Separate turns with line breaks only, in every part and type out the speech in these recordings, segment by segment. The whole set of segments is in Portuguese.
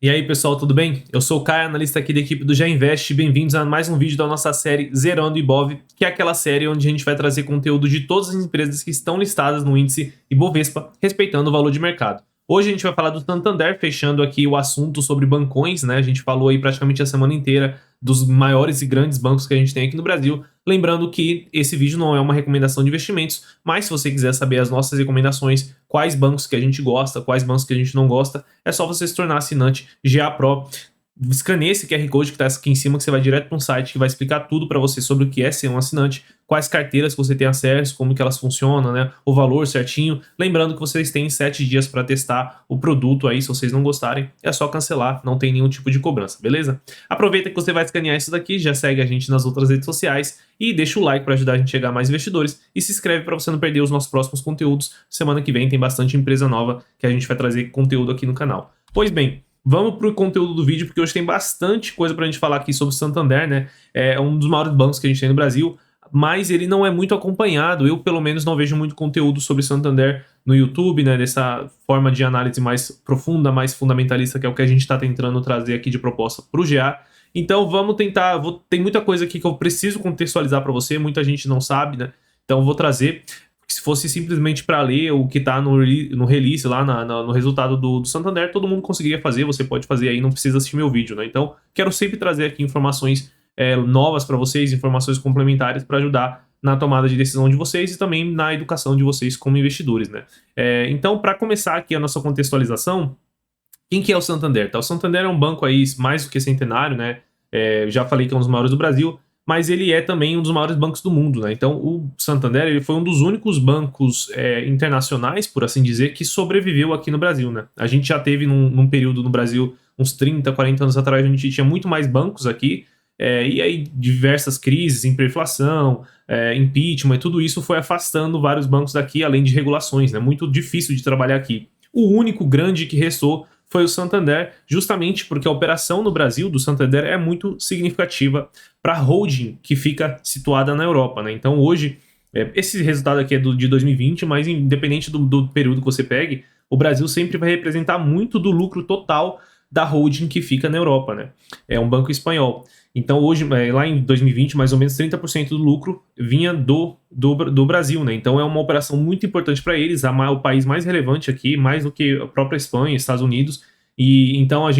E aí pessoal, tudo bem? Eu sou o Caio, analista aqui da equipe do Já Invest. Bem-vindos a mais um vídeo da nossa série Zerando Ibov, que é aquela série onde a gente vai trazer conteúdo de todas as empresas que estão listadas no índice Ibovespa, respeitando o valor de mercado. Hoje a gente vai falar do Santander, fechando aqui o assunto sobre bancões, né? A gente falou aí praticamente a semana inteira dos maiores e grandes bancos que a gente tem aqui no Brasil. Lembrando que esse vídeo não é uma recomendação de investimentos, mas se você quiser saber as nossas recomendações, quais bancos que a gente gosta, quais bancos que a gente não gosta, é só você se tornar assinante GA Pro. Escaneie esse QR Code que está aqui em cima, que você vai direto para um site que vai explicar tudo para você sobre o que é ser um assinante, quais carteiras que você tem acesso, como que elas funcionam, né? O valor certinho. Lembrando que vocês têm 7 dias para testar o produto aí, se vocês não gostarem, é só cancelar, não tem nenhum tipo de cobrança, beleza? Aproveita que você vai escanear isso daqui, já segue a gente nas outras redes sociais e deixa o like para ajudar a gente a chegar a mais investidores e se inscreve para você não perder os nossos próximos conteúdos. Semana que vem tem bastante empresa nova que a gente vai trazer conteúdo aqui no canal. Pois bem, vamos para o conteúdo do vídeo, porque hoje tem bastante coisa para a gente falar aqui sobre o Santander, né? É um dos maiores bancos que a gente tem no Brasil, mas ele não é muito acompanhado. Eu, pelo menos, não vejo muito conteúdo sobre Santander no YouTube, né? Dessa forma de análise mais profunda, mais fundamentalista, que é o que a gente está tentando trazer aqui de proposta para o GA. Então vamos tentar. Tem muita coisa aqui que eu preciso contextualizar para você, muita gente não sabe, né? Então vou trazer. Se fosse simplesmente para ler o que está no release lá no resultado do Santander, todo mundo conseguiria fazer, você pode fazer aí, não precisa assistir meu vídeo, né? Então, quero sempre trazer aqui informações novas para vocês, informações complementares para ajudar na tomada de decisão de vocês e também na educação de vocês como investidores, né? Então, para começar aqui a nossa contextualização, quem que é o Santander? Tá? O Santander é um banco aí mais do que centenário, né? Já falei que é um dos maiores do Brasil, mas ele é também um dos maiores bancos do mundo, né? Então, o Santander ele foi um dos únicos bancos internacionais, por assim dizer, que sobreviveu aqui no Brasil, né? A gente já teve num período no Brasil, uns 30, 40 anos atrás, a gente tinha muito mais bancos aqui, e aí diversas crises, hiperinflação, impeachment, e tudo isso foi afastando vários bancos daqui, além de regulações, né? Muito difícil de trabalhar aqui. O único grande que restou foi o Santander, justamente porque a operação no Brasil do Santander é muito significativa para a holding que fica situada na Europa, né? Então hoje, esse resultado aqui é de 2020, mas independente do período que você pegue, o Brasil sempre vai representar muito do lucro total da holding que fica na Europa, né? É um banco espanhol. Então hoje, lá em 2020, mais ou menos 30% do lucro vinha do Brasil, né? Então é uma operação muito importante para eles, o país mais relevante aqui, mais do que a própria Espanha, Estados Unidos. E então a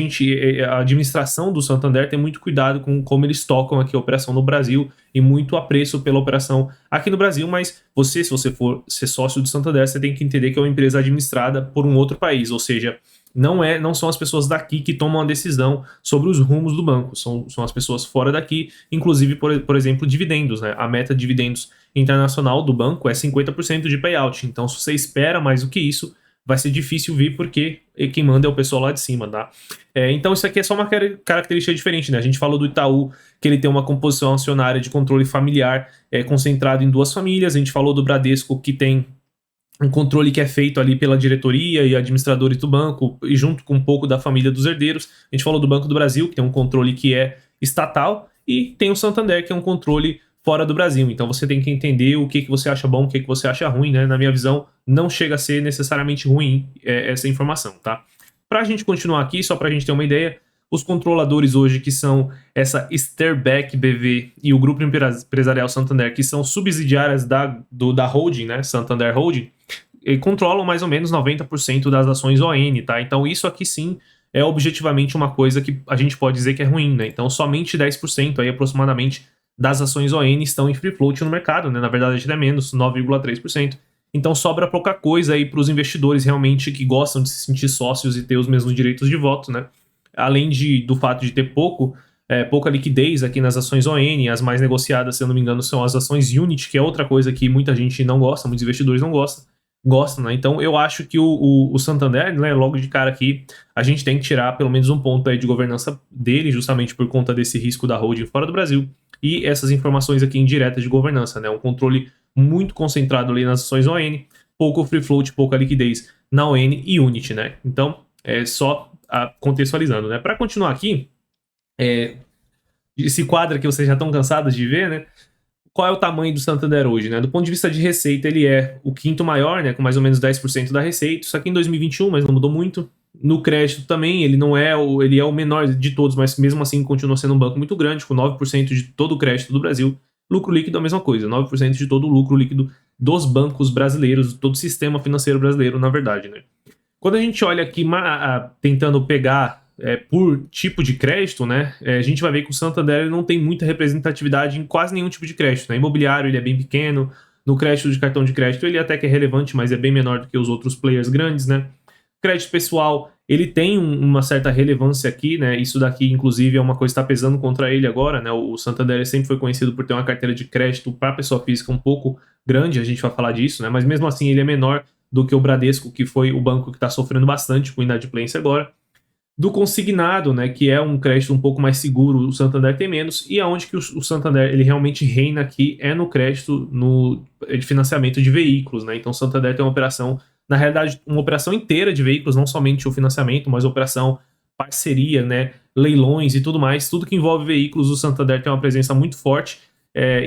administração do Santander tem muito cuidado com como eles tocam aqui a operação no Brasil e muito apreço pela operação aqui no Brasil, mas se você for ser sócio do Santander, você tem que entender que é uma empresa administrada por um outro país, ou seja, não são as pessoas daqui que tomam a decisão sobre os rumos do banco, são as pessoas fora daqui, inclusive, por exemplo, dividendos, né? A meta de dividendos internacional do banco é 50% de payout, então se você espera mais do que isso, vai ser difícil vir porque quem manda é o pessoal lá de cima, tá? Então isso aqui é só uma característica diferente, né? A gente falou do Itaú, que ele tem uma composição acionária de controle familiar concentrado em 2 famílias, a gente falou do Bradesco, que tem um controle que é feito ali pela diretoria e administradores do banco, e junto com um pouco da família dos herdeiros. A gente falou do Banco do Brasil, que tem um controle que é estatal, e tem o Santander, que é um controle fora do Brasil. Então você tem que entender o que você acha bom, o que você acha ruim, né? Na minha visão, não chega a ser necessariamente ruim essa informação, tá? Pra gente continuar aqui, só pra gente ter uma ideia, os controladores hoje, que são essa Sterback BV e o Grupo Empresarial Santander, que são subsidiárias da holding, né? Santander Holding, controlam mais ou menos 90% das ações ON, tá? Então isso aqui sim é objetivamente uma coisa que a gente pode dizer que é ruim, né? Então somente 10% aí aproximadamente das ações ON estão em free float no mercado, né? Na verdade até menos, 9,3%. Então sobra pouca coisa aí para os investidores realmente que gostam de se sentir sócios e ter os mesmos direitos de voto, né? Além do fato de ter pouca liquidez aqui nas ações ON, as mais negociadas, se eu não me engano, são as ações Unity, que é outra coisa que muita gente não gosta, muitos investidores não gostam, né? Então eu acho que o Santander, né, logo de cara aqui, a gente tem que tirar pelo menos um ponto aí de governança dele, justamente por conta desse risco da holding fora do Brasil, e essas informações aqui indiretas de governança, né? Um controle muito concentrado ali nas ações ON, pouco free float, pouca liquidez na ON e Unity, né? Então, só contextualizando, né? Para continuar aqui, esse quadro que vocês já estão cansados de ver, né? Qual é o tamanho do Santander hoje, né? Do ponto de vista de receita, ele é o quinto maior, né? Com mais ou menos 10% da receita. Isso aqui em 2021, mas não mudou muito. No crédito também, ele é o menor de todos, mas mesmo assim continua sendo um banco muito grande, com 9% de todo o crédito do Brasil. Lucro líquido é a mesma coisa, 9% de todo o lucro líquido dos bancos brasileiros, todo o sistema financeiro brasileiro, na verdade, né? Quando a gente olha aqui, tentando pegar por tipo de crédito, né, a gente vai ver que o Santander ele não tem muita representatividade em quase nenhum tipo de crédito, né? Imobiliário ele é bem pequeno, no crédito de cartão de crédito ele até que é relevante, mas é bem menor do que os outros players grandes, né? Crédito pessoal, ele tem uma certa relevância aqui, né? Isso daqui, inclusive, é uma coisa que está pesando contra ele agora, né? O Santander sempre foi conhecido por ter uma carteira de crédito para pessoa física um pouco grande, a gente vai falar disso, né? Mas mesmo assim ele é menor do que o Bradesco, que foi o banco que está sofrendo bastante com inadimplência agora. Do consignado, né, que é um crédito um pouco mais seguro, o Santander tem menos, e aonde que o Santander ele realmente reina aqui é no crédito de financiamento de veículos, né? Então o Santander tem uma operação, na realidade, uma operação inteira de veículos, não somente o financiamento, mas operação, parceria, né, leilões e tudo mais, tudo que envolve veículos, o Santander tem uma presença muito forte,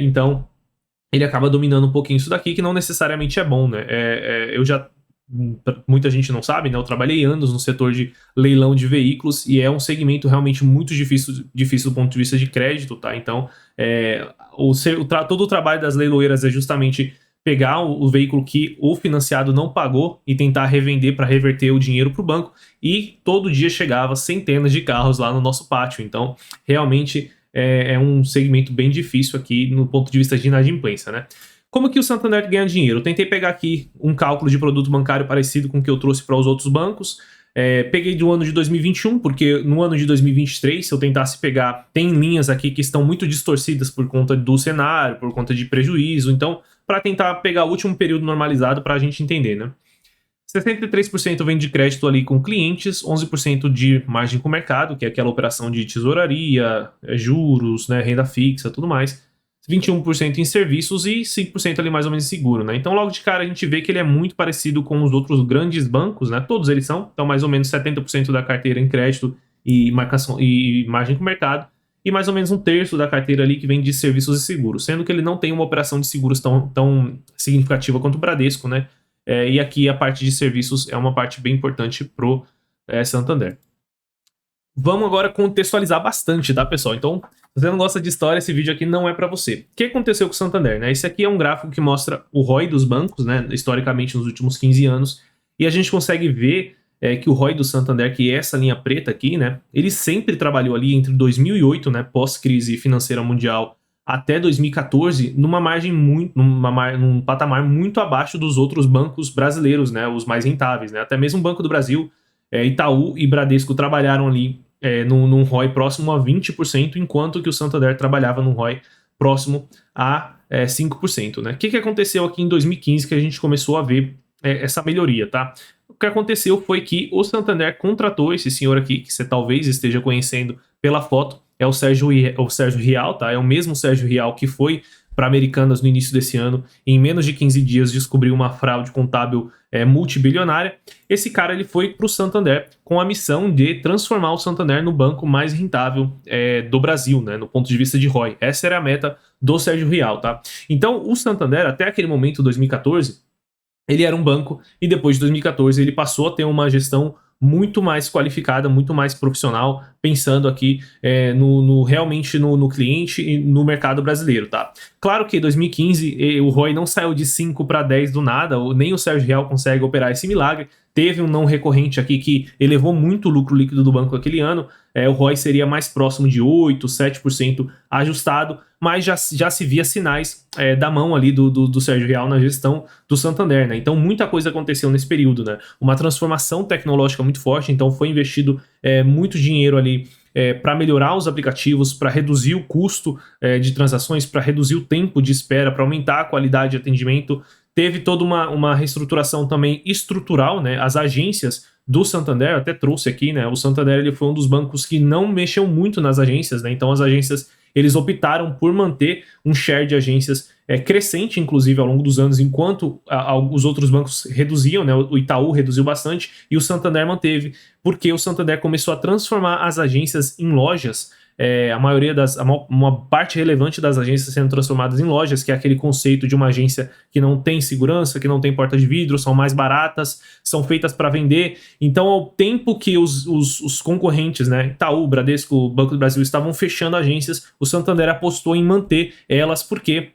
então ele acaba dominando um pouquinho isso daqui, que não necessariamente é bom, né? Muita gente não sabe, né? Eu trabalhei anos no setor de leilão de veículos e é um segmento realmente muito difícil do ponto de vista de crédito, tá? Então, todo o trabalho das leiloeiras é justamente pegar o veículo que o financiado não pagou e tentar revender para reverter o dinheiro para o banco, e todo dia chegava centenas de carros lá no nosso pátio. Então, realmente é um segmento bem difícil aqui no ponto de vista de inadimplência, né? Como que o Santander ganha dinheiro? Eu tentei pegar aqui um cálculo de produto bancário parecido com o que eu trouxe para os outros bancos. Peguei do ano de 2021, porque no ano de 2023, se eu tentasse pegar, tem linhas aqui que estão muito distorcidas por conta do cenário, por conta de prejuízo. Então, para tentar pegar o último período normalizado para a gente entender, né? 63% vem de crédito ali com clientes, 11% de margem com o mercado, que é aquela operação de tesouraria, juros, né, renda fixa, tudo mais. 21% em serviços e 5% ali mais ou menos em seguro, né? Então logo de cara a gente vê que ele é muito parecido com os outros grandes bancos, né? Todos eles são, então mais ou menos 70% da carteira em crédito e marcação e margem com o mercado, e mais ou menos um terço da carteira ali que vem de serviços e seguros, sendo que ele não tem uma operação de seguros tão significativa quanto o Bradesco, né? E aqui a parte de serviços é uma parte bem importante pro Santander. Vamos agora contextualizar bastante, tá, pessoal? Então, se você não gosta de história, esse vídeo aqui não é para você. O que aconteceu com o Santander, né? Esse aqui é um gráfico que mostra o ROI dos bancos, né, historicamente nos últimos 15 anos, e a gente consegue ver que o ROI do Santander, que é essa linha preta aqui, né, ele sempre trabalhou ali entre 2008, né, pós-crise financeira mundial, até 2014, num patamar muito abaixo dos outros bancos brasileiros, né, os mais rentáveis, né? Até mesmo o Banco do Brasil, Itaú e Bradesco trabalharam ali num ROI próximo a 20%, enquanto que o Santander trabalhava num ROI próximo a 5%, né? O que aconteceu aqui em 2015 que a gente começou a ver essa melhoria, tá? O que aconteceu foi que o Santander contratou esse senhor aqui, que você talvez esteja conhecendo pela foto, é o Sérgio Rial, tá? É o mesmo Sérgio Rial que foi para Americanas no início desse ano, e em menos de 15 dias descobriu uma fraude contábil multibilionária. Esse cara ele foi para o Santander com a missão de transformar o Santander no banco mais rentável do Brasil, né, no ponto de vista de ROI. Essa era a meta do Sérgio Rial, tá? Então o Santander, até aquele momento, 2014, ele era um banco, e depois de 2014 ele passou a ter uma gestão muito mais qualificada, muito mais profissional, pensando aqui realmente no cliente e no mercado brasileiro, tá? Claro que em 2015 o ROI não saiu de 5 para 10 do nada, nem o Sérgio Rial consegue operar esse milagre. Teve um não recorrente aqui que elevou muito o lucro líquido do banco aquele ano, o ROI seria mais próximo de 8%, 7% ajustado, mas já se via sinais da mão ali do Sérgio Rial na gestão do Santander, né? Então muita coisa aconteceu nesse período, né? Uma transformação tecnológica muito forte, então foi investido muito dinheiro ali para melhorar os aplicativos, para reduzir o custo de transações, para reduzir o tempo de espera, para aumentar a qualidade de atendimento. Teve toda uma reestruturação também estrutural, né? As agências do Santander, até trouxe aqui, né? O Santander ele foi um dos bancos que não mexeu muito nas agências, né? Então as agências eles optaram por manter um share de agências crescente, inclusive, ao longo dos anos, enquanto os outros bancos reduziam, né? O Itaú reduziu bastante e o Santander manteve, porque o Santander começou a transformar as agências em lojas a maioria uma parte relevante das agências sendo transformadas em lojas, que é aquele conceito de uma agência que não tem segurança, que não tem porta de vidro, são mais baratas, são feitas para vender. Então, ao tempo que os concorrentes, né, Itaú, Bradesco, Banco do Brasil, estavam fechando agências, o Santander apostou em manter elas, porque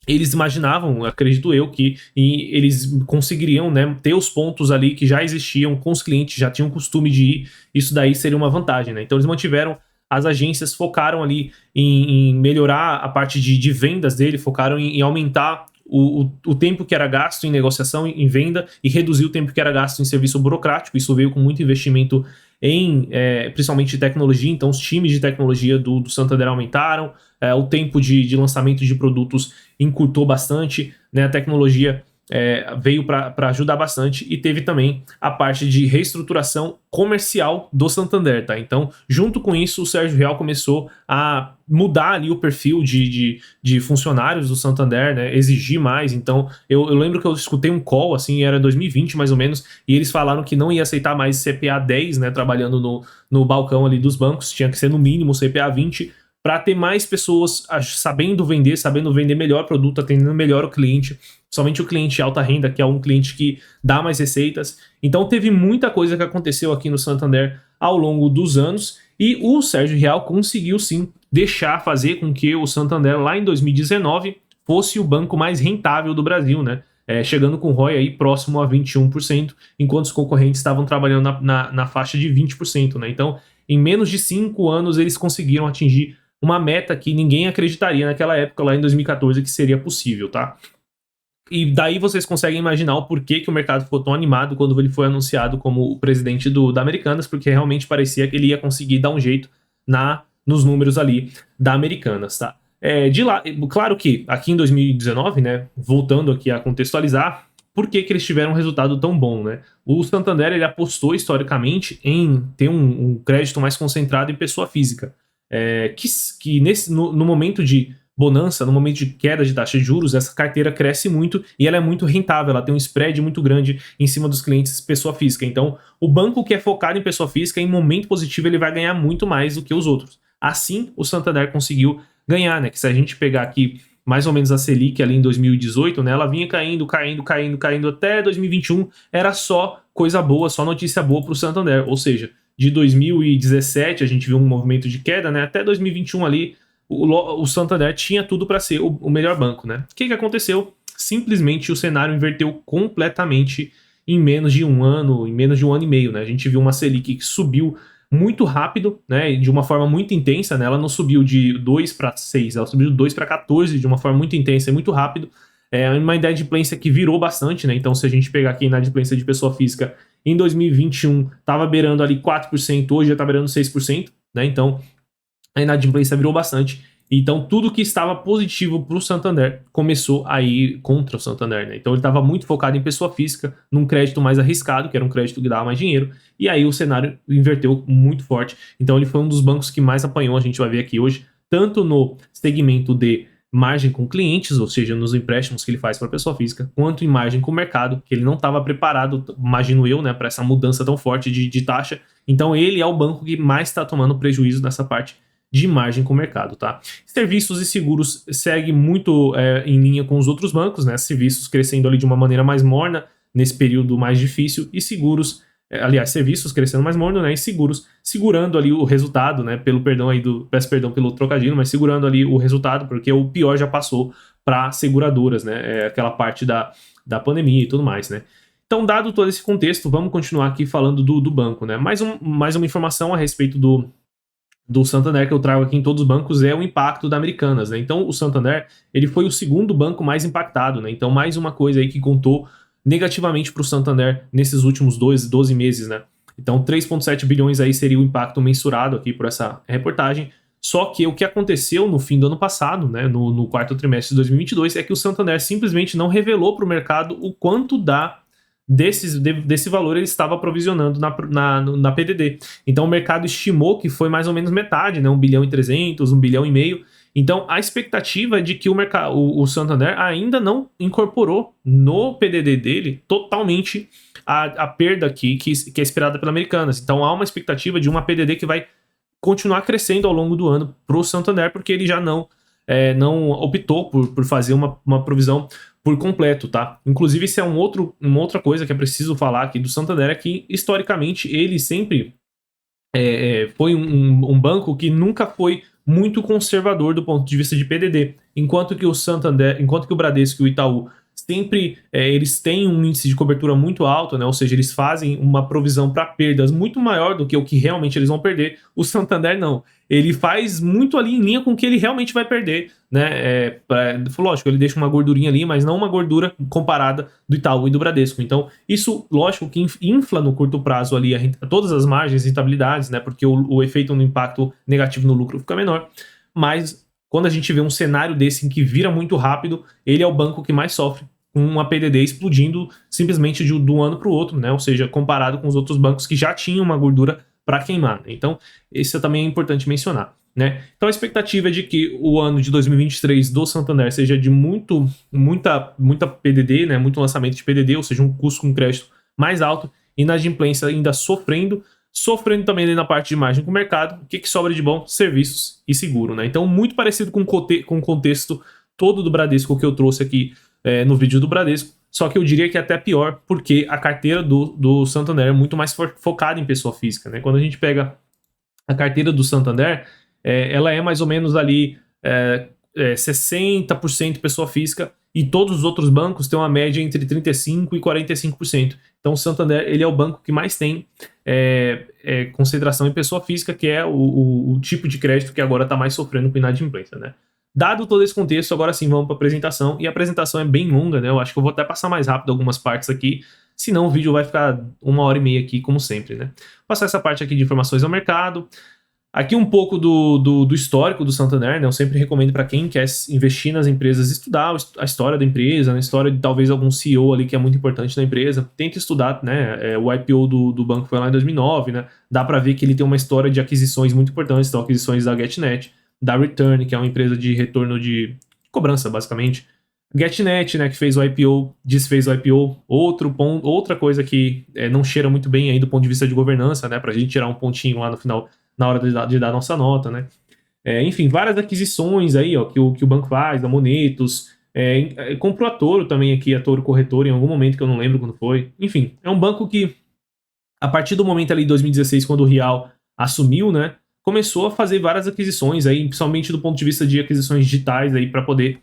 eles imaginavam, acredito eu, que eles conseguiriam, né, ter os pontos ali que já existiam com os clientes, já tinham costume de ir, isso daí seria uma vantagem, né? Então eles mantiveram as agências, focaram ali em melhorar a parte de vendas dele, focaram em aumentar o tempo que era gasto em negociação, em venda, e reduzir o tempo que era gasto em serviço burocrático. Isso veio com muito investimento principalmente de tecnologia. Então os times de tecnologia do Santander aumentaram, o tempo de lançamento de produtos encurtou bastante, né? A tecnologia veio para ajudar bastante, e teve também a parte de reestruturação comercial do Santander, tá? Então, junto com isso, o Sérgio Rial começou a mudar ali o perfil de funcionários do Santander, né? Exigir mais. Então, eu lembro que eu escutei um call, assim, era 2020 mais ou menos, e eles falaram que não ia aceitar mais CPA 10, né? Trabalhando no balcão ali dos bancos, tinha que ser no mínimo CPA 20, para ter mais pessoas sabendo vender melhor produto, atendendo melhor o cliente, somente o cliente alta renda, que é um cliente que dá mais receitas. Então teve muita coisa que aconteceu aqui no Santander ao longo dos anos, e o Sérgio Rial conseguiu sim fazer com que o Santander lá em 2019 fosse o banco mais rentável do Brasil, né? Chegando com ROI aí próximo a 21%, enquanto os concorrentes estavam trabalhando na faixa de 20%, né? Então, em menos de 5 anos, eles conseguiram atingir uma meta que ninguém acreditaria naquela época, lá em 2014, que seria possível, tá? E daí vocês conseguem imaginar o porquê que o mercado ficou tão animado quando ele foi anunciado como o presidente da Americanas, porque realmente parecia que ele ia conseguir dar um jeito nos números ali da Americanas, tá? De lá, claro que aqui em 2019, né, voltando aqui a contextualizar, por que eles tiveram um resultado tão bom, né? O Santander, ele apostou historicamente em ter um crédito mais concentrado em pessoa física. Que no momento de bonança, no momento de queda de taxa de juros, essa carteira cresce muito e ela é muito rentável, ela tem um spread muito grande em cima dos clientes pessoa física. Então, o banco que é focado em pessoa física, em momento positivo, ele vai ganhar muito mais do que os outros. Assim, o Santander conseguiu ganhar, né? Que se a gente pegar aqui mais ou menos a Selic ali em 2018, né? Ela vinha caindo até 2021, era só coisa boa, só notícia boa para o Santander. Ou seja, de 2017 a gente viu um movimento de queda, né? Até 2021 ali, o Santander tinha tudo para ser o melhor banco, né? O que aconteceu? Simplesmente o cenário inverteu completamente em menos de um ano e meio, né? A gente viu uma Selic que subiu muito rápido, né? De uma forma muito intensa, né? Ela não subiu de 2 para 6, ela subiu de 2 para 14 de uma forma muito intensa e muito rápido. Uma inadimplência que virou bastante, né? Então, se a gente pegar aqui a inadimplência de pessoa física em 2021, estava beirando ali 4%, hoje já está beirando 6%, né? Então, a inadimplência virou bastante. Então, tudo que estava positivo para o Santander começou a ir contra o Santander, né? Então, ele estava muito focado em pessoa física, num crédito mais arriscado, que era um crédito que dava mais dinheiro, e aí o cenário inverteu muito forte. Então, ele foi um dos bancos que mais apanhou, a gente vai ver aqui hoje, tanto no segmento de margem com clientes, ou seja, nos empréstimos que ele faz para pessoa física, quanto em margem com o mercado, que ele não estava preparado, imagino eu, né, para essa mudança tão forte de taxa. Então, ele é o banco que mais está tomando prejuízo nessa parte de margem com o mercado, tá? Serviços e seguros segue muito em linha com os outros bancos, né? Serviços crescendo ali de uma maneira mais morna nesse período mais difícil, e seguros, serviços crescendo mais morno, né? E seguros segurando ali o resultado, né? Peço perdão pelo trocadilho, mas segurando ali o resultado, porque o pior já passou para seguradoras, né? Aquela parte da pandemia e tudo mais, né? Então, dado todo esse contexto, vamos continuar aqui falando do banco, né? Mais uma informação a respeito do Santander que eu trago aqui em todos os bancos é o impacto da Americanas, né? Então, o Santander, ele foi o segundo banco mais impactado, né? Então, mais uma coisa aí que contou negativamente para o Santander nesses últimos 12 meses, né? Então, 3,7 bilhões aí seria o impacto mensurado aqui por essa reportagem. Só que o que aconteceu no fim do ano passado, né, no quarto trimestre de 2022, é que o Santander simplesmente não revelou para o mercado o quanto desse valor ele estava provisionando na PDD. Então o mercado estimou que foi mais ou menos metade, né? 1 bilhão e 300, 1 bilhão e meio. Então a expectativa é de que o Santander ainda não incorporou no PDD dele totalmente a perda aqui que é esperada pela Americanas. Então há uma expectativa de uma PDD que vai continuar crescendo ao longo do ano para o Santander, porque ele já não optou por fazer uma provisão por completo, tá? Inclusive, isso é uma outra coisa que é preciso falar aqui do Santander, é que, historicamente, ele sempre foi um banco que nunca foi muito conservador do ponto de vista de PDD, enquanto que o Bradesco e o Itaú sempre eles têm um índice de cobertura muito alto, né? Ou seja, eles fazem uma provisão para perdas muito maior do que o que realmente eles vão perder. O Santander não. Ele faz muito ali em linha com o que ele realmente vai perder, né? Lógico, ele deixa uma gordurinha ali, mas não uma gordura comparada do Itaú e do Bradesco. Então, isso, lógico, que infla no curto prazo ali todas as margens e rentabilidades, né? Porque o efeito no impacto negativo no lucro fica menor. Mas quando a gente vê um cenário desse em que vira muito rápido, ele é o banco que mais sofre, com uma PDD explodindo simplesmente de um ano para o outro, né? Ou seja, comparado com os outros bancos que já tinham uma gordura para queimar, né? Então, isso também é importante mencionar, né? Então, a expectativa é de que o ano de 2023 do Santander seja de muita PDD, né? Muito lançamento de PDD, ou seja, um custo com crédito mais alto, inadimplência ainda sofrendo também ali na parte de margem com o mercado. O que sobra de bom? Serviços e seguro, né? Então, muito parecido com o contexto todo do Bradesco que eu trouxe aqui no vídeo do Bradesco, só que eu diria que é até pior, porque a carteira do Santander é muito mais focada em pessoa física, né? Quando a gente pega a carteira do Santander, ela é mais ou menos ali 60% pessoa física, e todos os outros bancos têm uma média entre 35% e 45%. Então o Santander ele é o banco que mais tem concentração em pessoa física, que é o tipo de crédito que agora está mais sofrendo com inadimplência, né? Dado todo esse contexto, agora sim vamos para a apresentação, e a apresentação é bem longa, né? Eu acho que eu vou até passar mais rápido algumas partes aqui, senão o vídeo vai ficar 1h30 aqui, como sempre, né? Passar essa parte aqui de informações ao mercado. Aqui um pouco do histórico do Santander, né? Eu sempre recomendo para quem quer investir nas empresas estudar a história da empresa, a história de talvez algum CEO ali que é muito importante na empresa. Tenta estudar, né? O IPO do banco foi lá em 2009, né? Dá para ver que ele tem uma história de aquisições muito importantes, então aquisições da GetNet, da Return, que é uma empresa de retorno de cobrança, basicamente. GetNet, né, que fez o IPO, desfez o IPO. Outra coisa que não cheira muito bem aí do ponto de vista de governança, né, pra gente tirar um pontinho lá no final, na hora de dar nossa nota, né. Enfim, várias aquisições aí, ó, que o banco faz, a Monetos, comprou a Toro também aqui, a Toro Corretora, em algum momento que eu não lembro quando foi. Enfim, é um banco que, a partir do momento ali de 2016, quando o Real assumiu, né, começou a fazer várias aquisições aí, principalmente do ponto de vista de aquisições digitais aí para poder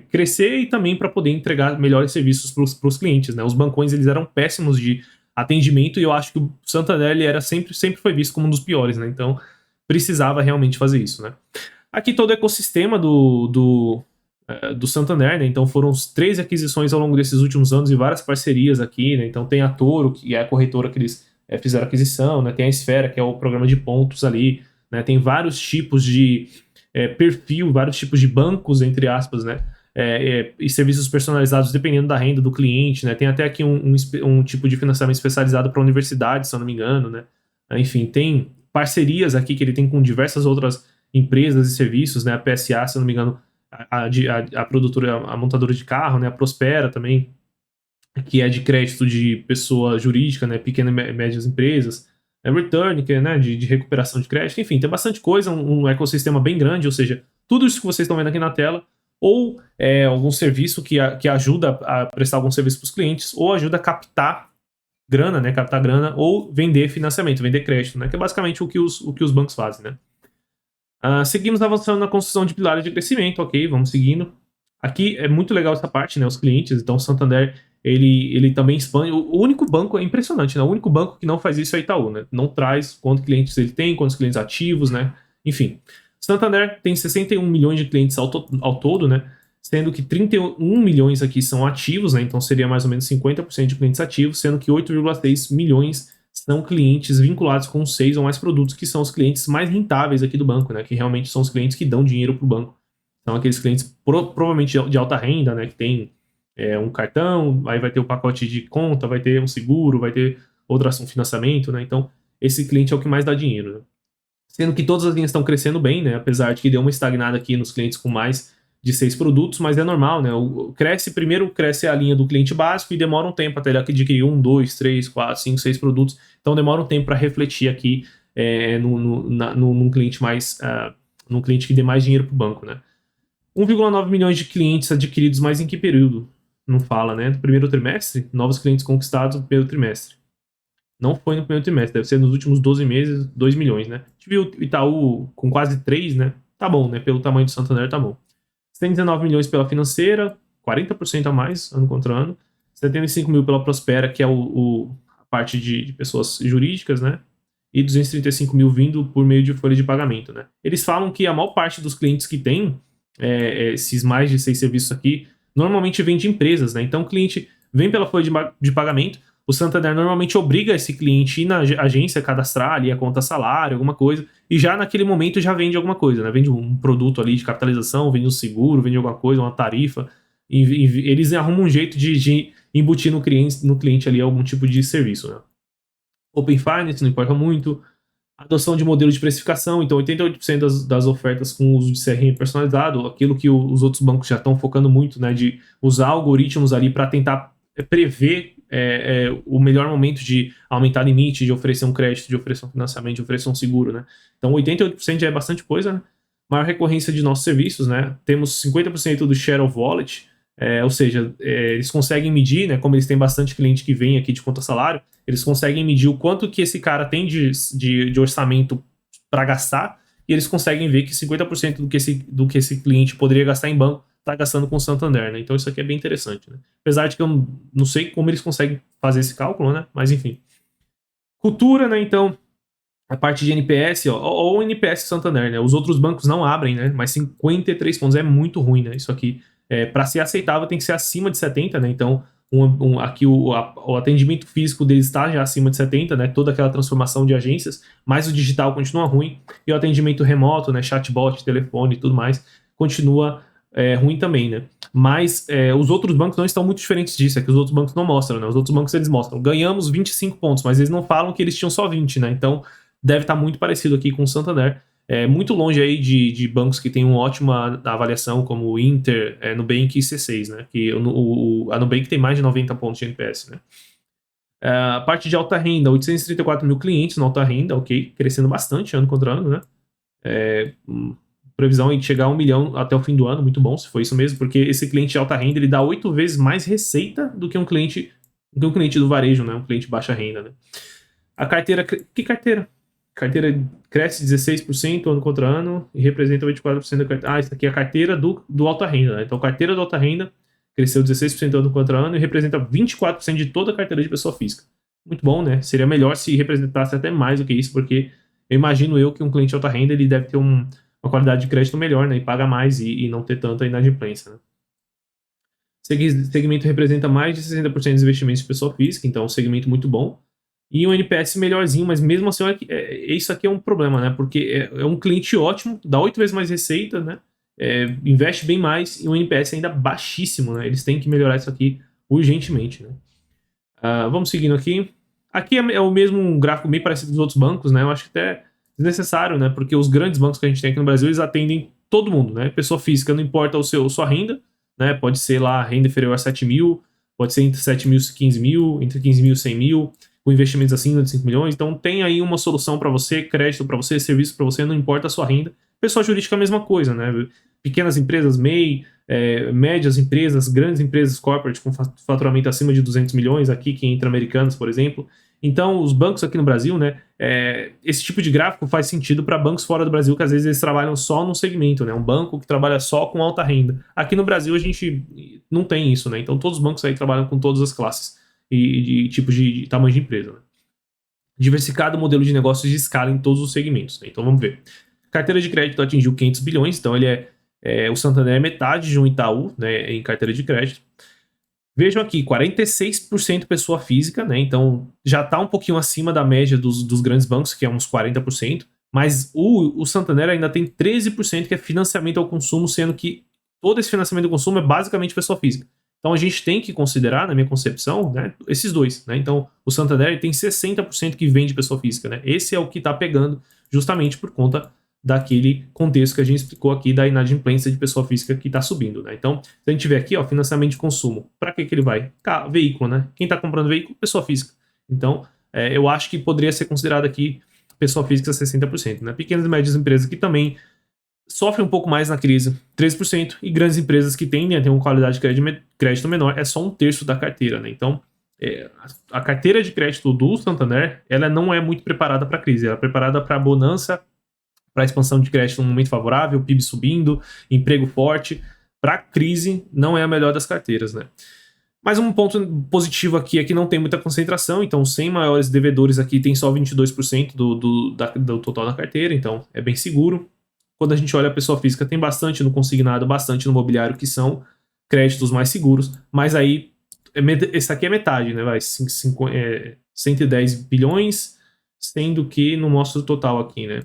crescer e também para poder entregar melhores serviços para os clientes, né? Os bancões eles eram péssimos de atendimento, e eu acho que o Santander ele era sempre foi visto como um dos piores, né? Então precisava realmente fazer isso, né? Aqui todo o ecossistema do Santander, né? Então foram 3 aquisições ao longo desses últimos anos e várias parcerias aqui, né? Então tem a Toro, que é a corretora que eles fizeram aquisição, né? Tem a Esfera, que é o programa de pontos ali, né? Tem vários tipos de perfil, vários tipos de bancos, entre aspas, né? E serviços personalizados dependendo da renda do cliente, né? Tem até aqui um tipo de financiamento especializado para universidades, se eu não me engano, né? Enfim, tem parcerias aqui que ele tem com diversas outras empresas e serviços, né? A PSA, se eu não me engano, a produtora, a montadora de carro, né? A Prospera também, que é de crédito de pessoa jurídica, né? Pequenas e médias empresas. Return, que é, né, de recuperação de crédito. Enfim, tem bastante coisa, um ecossistema bem grande, ou seja, tudo isso que vocês estão vendo aqui na tela, ou algum serviço que ajuda a prestar algum serviço para os clientes, ou ajuda a captar grana, né? Captar grana, ou vender financiamento, vender crédito, né? Que é basicamente o que os bancos fazem, né? Seguimos avançando na construção de pilares de crescimento, ok? Vamos seguindo. Aqui é muito legal essa parte, né? Os clientes, então o Santander ele também expande. O único banco, é impressionante, né? O único banco que não faz isso é o Itaú, né? Não traz quantos clientes ele tem, quantos clientes ativos, né? Enfim. Santander tem 61 milhões de clientes ao todo, né? Sendo que 31 milhões aqui são ativos, né? Então seria mais ou menos 50% de clientes ativos, sendo que 8,6 milhões são clientes vinculados com 6 ou mais produtos, que são os clientes mais rentáveis aqui do banco, né? Que realmente são os clientes que dão dinheiro para o banco. São aqueles clientes provavelmente de alta renda, né? Que tem um cartão, aí vai ter o pacote de conta, vai ter um seguro, vai ter um financiamento, né? Então, esse cliente é o que mais dá dinheiro, né? Sendo que todas as linhas estão crescendo bem, né? Apesar de que deu uma estagnada aqui nos clientes com mais de 6 produtos, mas é normal, né? Primeiro cresce a linha do cliente básico e demora um tempo até ele adquirir 1, 2, 3, 4, 5, 6 produtos. Então demora um tempo para refletir aqui num cliente mais, num cliente que dê mais dinheiro para o banco, né? 1,9 milhões de clientes adquiridos, mas em que período? Não fala, né? No primeiro trimestre, novos clientes conquistados no primeiro trimestre. Não foi no primeiro trimestre, deve ser nos últimos 12 meses, 2 milhões, né? A gente viu o Itaú com quase 3, né? Tá bom, né? Pelo tamanho do Santander, tá bom. 119 milhões pela Financeira, 40% a mais, ano contra ano. 75 mil pela Prospera, que é a parte de pessoas jurídicas, né? E 235 mil vindo por meio de folha de pagamento, né? Eles falam que a maior parte dos clientes que tem esses mais de 6 serviços aqui, normalmente vem de empresas, né? Então o cliente vem pela folha de pagamento, o Santander normalmente obriga esse cliente a ir na agência, cadastrar ali a conta salário, alguma coisa, e já naquele momento já vende alguma coisa, né? Vende um produto ali de capitalização, vende um seguro, vende alguma coisa, uma tarifa, e eles arrumam um jeito de embutir no cliente ali algum tipo de serviço, né? Open Finance, não importa muito. Adoção de modelo de precificação, então 88% das ofertas com uso de CRM personalizado, aquilo que os outros bancos já estão focando muito, né, de usar algoritmos ali para tentar prever o melhor momento de aumentar limite, de oferecer um crédito, de oferecer um financiamento, de oferecer um seguro, né. Então 88% já é bastante coisa, né. Maior recorrência de nossos serviços, né, temos 50% do share of wallet, ou seja, eles conseguem medir, né, como eles têm bastante cliente que vem aqui de conta salário, eles conseguem medir o quanto que esse cara tem de orçamento para gastar, e eles conseguem ver que 50% do que esse cliente poderia gastar em banco está gastando com o Santander, né? Então isso aqui é bem interessante, né? Apesar de que eu não sei como eles conseguem fazer esse cálculo, né? Mas enfim. Cultura, né? Então, a parte de NPS, ou o NPS Santander, né? Os outros bancos não abrem, né? Mas 53 pontos é muito ruim, né? Isso aqui, para ser aceitável, tem que ser acima de 70, né? Então, aqui o atendimento físico deles está já acima de 70, né? Toda aquela transformação de agências, mas o digital continua ruim. E o atendimento remoto, né? Chatbot, telefone e tudo mais, continua ruim também, né? Mas os outros bancos não estão muito diferentes disso, é que os outros bancos não mostram, né? Os outros bancos eles mostram, ganhamos 25 pontos, mas eles não falam que eles tinham só 20, né? Então, deve estar muito parecido aqui com o Santander. Muito longe aí de bancos que têm uma ótima avaliação, como o Inter, Nubank e C6, né? Que a Nubank tem mais de 90 pontos de NPS, né? A parte de alta renda, 834 mil clientes na alta renda, ok, crescendo bastante ano contra ano, né? Previsão de chegar a 1 milhão até o fim do ano, muito bom, se for isso mesmo, porque esse cliente de alta renda ele dá 8 vezes mais receita do que um cliente do varejo, né? Um cliente de baixa renda, né? A carteira. Que carteira? Carteira cresce 16% ano contra ano e representa 24% da carteira. Isso aqui é a carteira do alta renda, né? Então, a carteira do alta renda cresceu 16% ano contra ano e representa 24% de toda a carteira de pessoa física. Muito bom, né? Seria melhor se representasse até mais do que isso, porque eu imagino que um cliente de alta renda ele deve ter uma qualidade de crédito melhor, né? E paga mais e não ter tanta inadimplência, né? Segmento representa mais de 60% dos investimentos de pessoa física, então é um segmento muito bom. E um NPS melhorzinho, mas mesmo assim, isso aqui é um problema, né? Porque é um cliente ótimo, dá 8 vezes mais receita, né? Investe bem mais e um NPS ainda baixíssimo, né? Eles têm que melhorar isso aqui urgentemente, né? Vamos seguindo aqui. Aqui é o mesmo gráfico bem parecido dos outros bancos, né? Eu acho que até desnecessário, né? Porque os grandes bancos que a gente tem aqui no Brasil, eles atendem todo mundo, né? Pessoa física, não importa sua renda, né? Pode ser lá renda inferior a 7 mil, pode ser entre 7 mil e 15 mil, entre 15 mil e 100 mil, com investimentos acima de 5 milhões. Então tem aí uma solução para você, crédito para você, serviço para você, não importa a sua renda. Pessoa jurídica é a mesma coisa, né? Pequenas empresas, MEI, médias empresas, grandes empresas corporate com faturamento acima de 200 milhões, aqui que entra Americanas, por exemplo. Então, os bancos aqui no Brasil, né, esse tipo de gráfico faz sentido para bancos fora do Brasil, que às vezes eles trabalham só num segmento, né, um banco que trabalha só com alta renda. Aqui no Brasil a gente não tem isso, né, então todos os bancos aí trabalham com todas as classes e tipos de tamanho de empresa. Né. Diversificado modelo de negócios de escala em todos os segmentos, né, então vamos ver. Carteira de crédito atingiu 500 bilhões, então ele o Santander é metade de um Itaú, né, em carteira de crédito. Vejam aqui, 46% pessoa física, né? Então já está um pouquinho acima da média dos grandes bancos, que é uns 40%, mas o Santander ainda tem 13% que é financiamento ao consumo, sendo que todo esse financiamento ao consumo é basicamente pessoa física. Então a gente tem que considerar, na minha concepção, né, esses dois, né? Então o Santander tem 60% que vem de pessoa física, né? Esse é o que está pegando justamente por conta daquele contexto que a gente explicou aqui da inadimplência de pessoa física que está subindo, né? Então, se a gente tiver aqui, ó, financiamento de consumo, para que ele vai? Veículo, né? Quem está comprando veículo? Pessoa física. Então, eu acho que poderia ser considerado aqui pessoa física 60%, né? Pequenas e médias empresas que também sofrem um pouco mais na crise, 13%, e grandes empresas que tendem a ter uma qualidade de crédito menor é só 1/3 da carteira, né? Então, a carteira de crédito do Santander, ela não é muito preparada para a crise, ela é preparada para a bonança, para a expansão de crédito num momento favorável, PIB subindo, emprego forte. Para a crise, não é a melhor das carteiras, né? Mas um ponto positivo aqui é que não tem muita concentração, então os 100 maiores devedores aqui tem só 22% do total da carteira, então é bem seguro. Quando a gente olha a pessoa física, tem bastante no consignado, bastante no imobiliário, que são créditos mais seguros, mas aí, esse aqui é metade, né? 110 bilhões, sendo que não mostra o total aqui, né?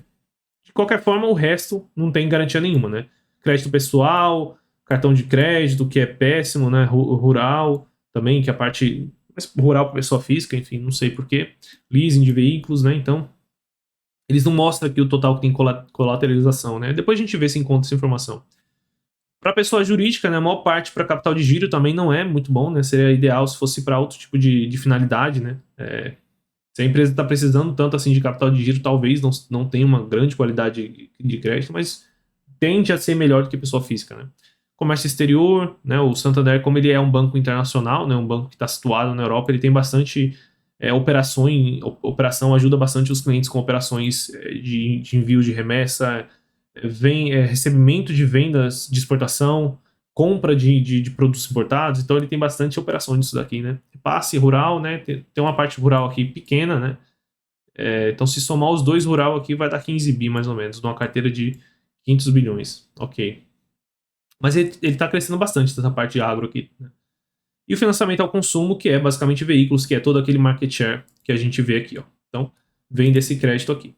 De qualquer forma, o resto não tem garantia nenhuma, né? Crédito pessoal, cartão de crédito, que é péssimo, né? Rural também, que é a parte rural para pessoa física, enfim, não sei porquê. Leasing de veículos, né? Então, eles não mostram aqui o total que tem colateralização, né? Depois a gente vê se encontra essa informação. Para pessoa jurídica, né, a maior parte para capital de giro também não é muito bom, né? Seria ideal se fosse para outro tipo de finalidade, né? Se a empresa está precisando tanto assim de capital de giro, talvez não tenha uma grande qualidade de crédito, mas tende a ser melhor do que pessoa física, né? Comércio exterior, né? O Santander, como ele é um banco internacional, né? Um banco que está situado na Europa, ele tem bastante operação, ajuda bastante os clientes com operações de envio de remessa, recebimento de vendas de exportação, compra de produtos importados, então ele tem bastante operação disso daqui, né? Passe rural, né? Tem uma parte rural aqui pequena, né? Então se somar os dois rural aqui vai dar 15 bi mais ou menos, numa carteira de 500 bilhões, ok. Mas ele tá crescendo bastante essa parte de agro aqui, né? E o financiamento ao consumo, que é basicamente veículos, que é todo aquele market share que a gente vê aqui, ó. Então, vem desse crédito aqui.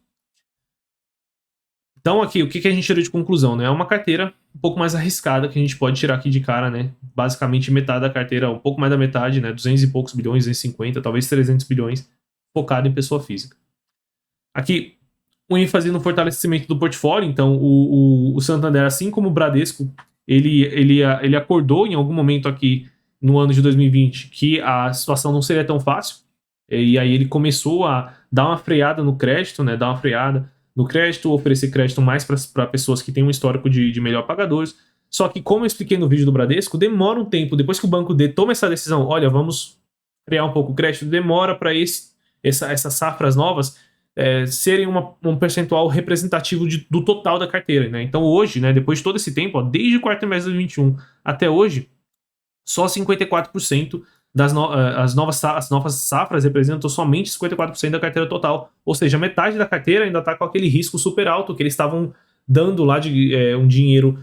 Então, aqui, o que a gente tirou de conclusão, né? É uma carteira um pouco mais arriscada que a gente pode tirar aqui de cara, né? Basicamente, metade da carteira, um pouco mais da metade, né? 200 e poucos bilhões, 250, talvez 300 bilhões, focado em pessoa física. Aqui, o ênfase no fortalecimento do portfólio. Então, o Santander, assim como o Bradesco, ele acordou em algum momento aqui no ano de 2020 que a situação não seria tão fácil, e aí ele começou a dar uma freada no crédito, né? Dar uma freada no crédito, oferecer crédito mais para pessoas que têm um histórico de melhor pagadores. Só que, como eu expliquei no vídeo do Bradesco, demora um tempo. Depois que o banco toma essa decisão, olha, vamos frear um pouco o crédito, demora para essas safras novas serem um percentual representativo do total da carteira, né? Então hoje, né, depois de todo esse tempo, ó, desde o quarto trimestre de 2021 até hoje, só 54% as novas safras representam somente 54% da carteira total. Ou seja, metade da carteira ainda está com aquele risco super alto que eles estavam dando lá de um dinheiro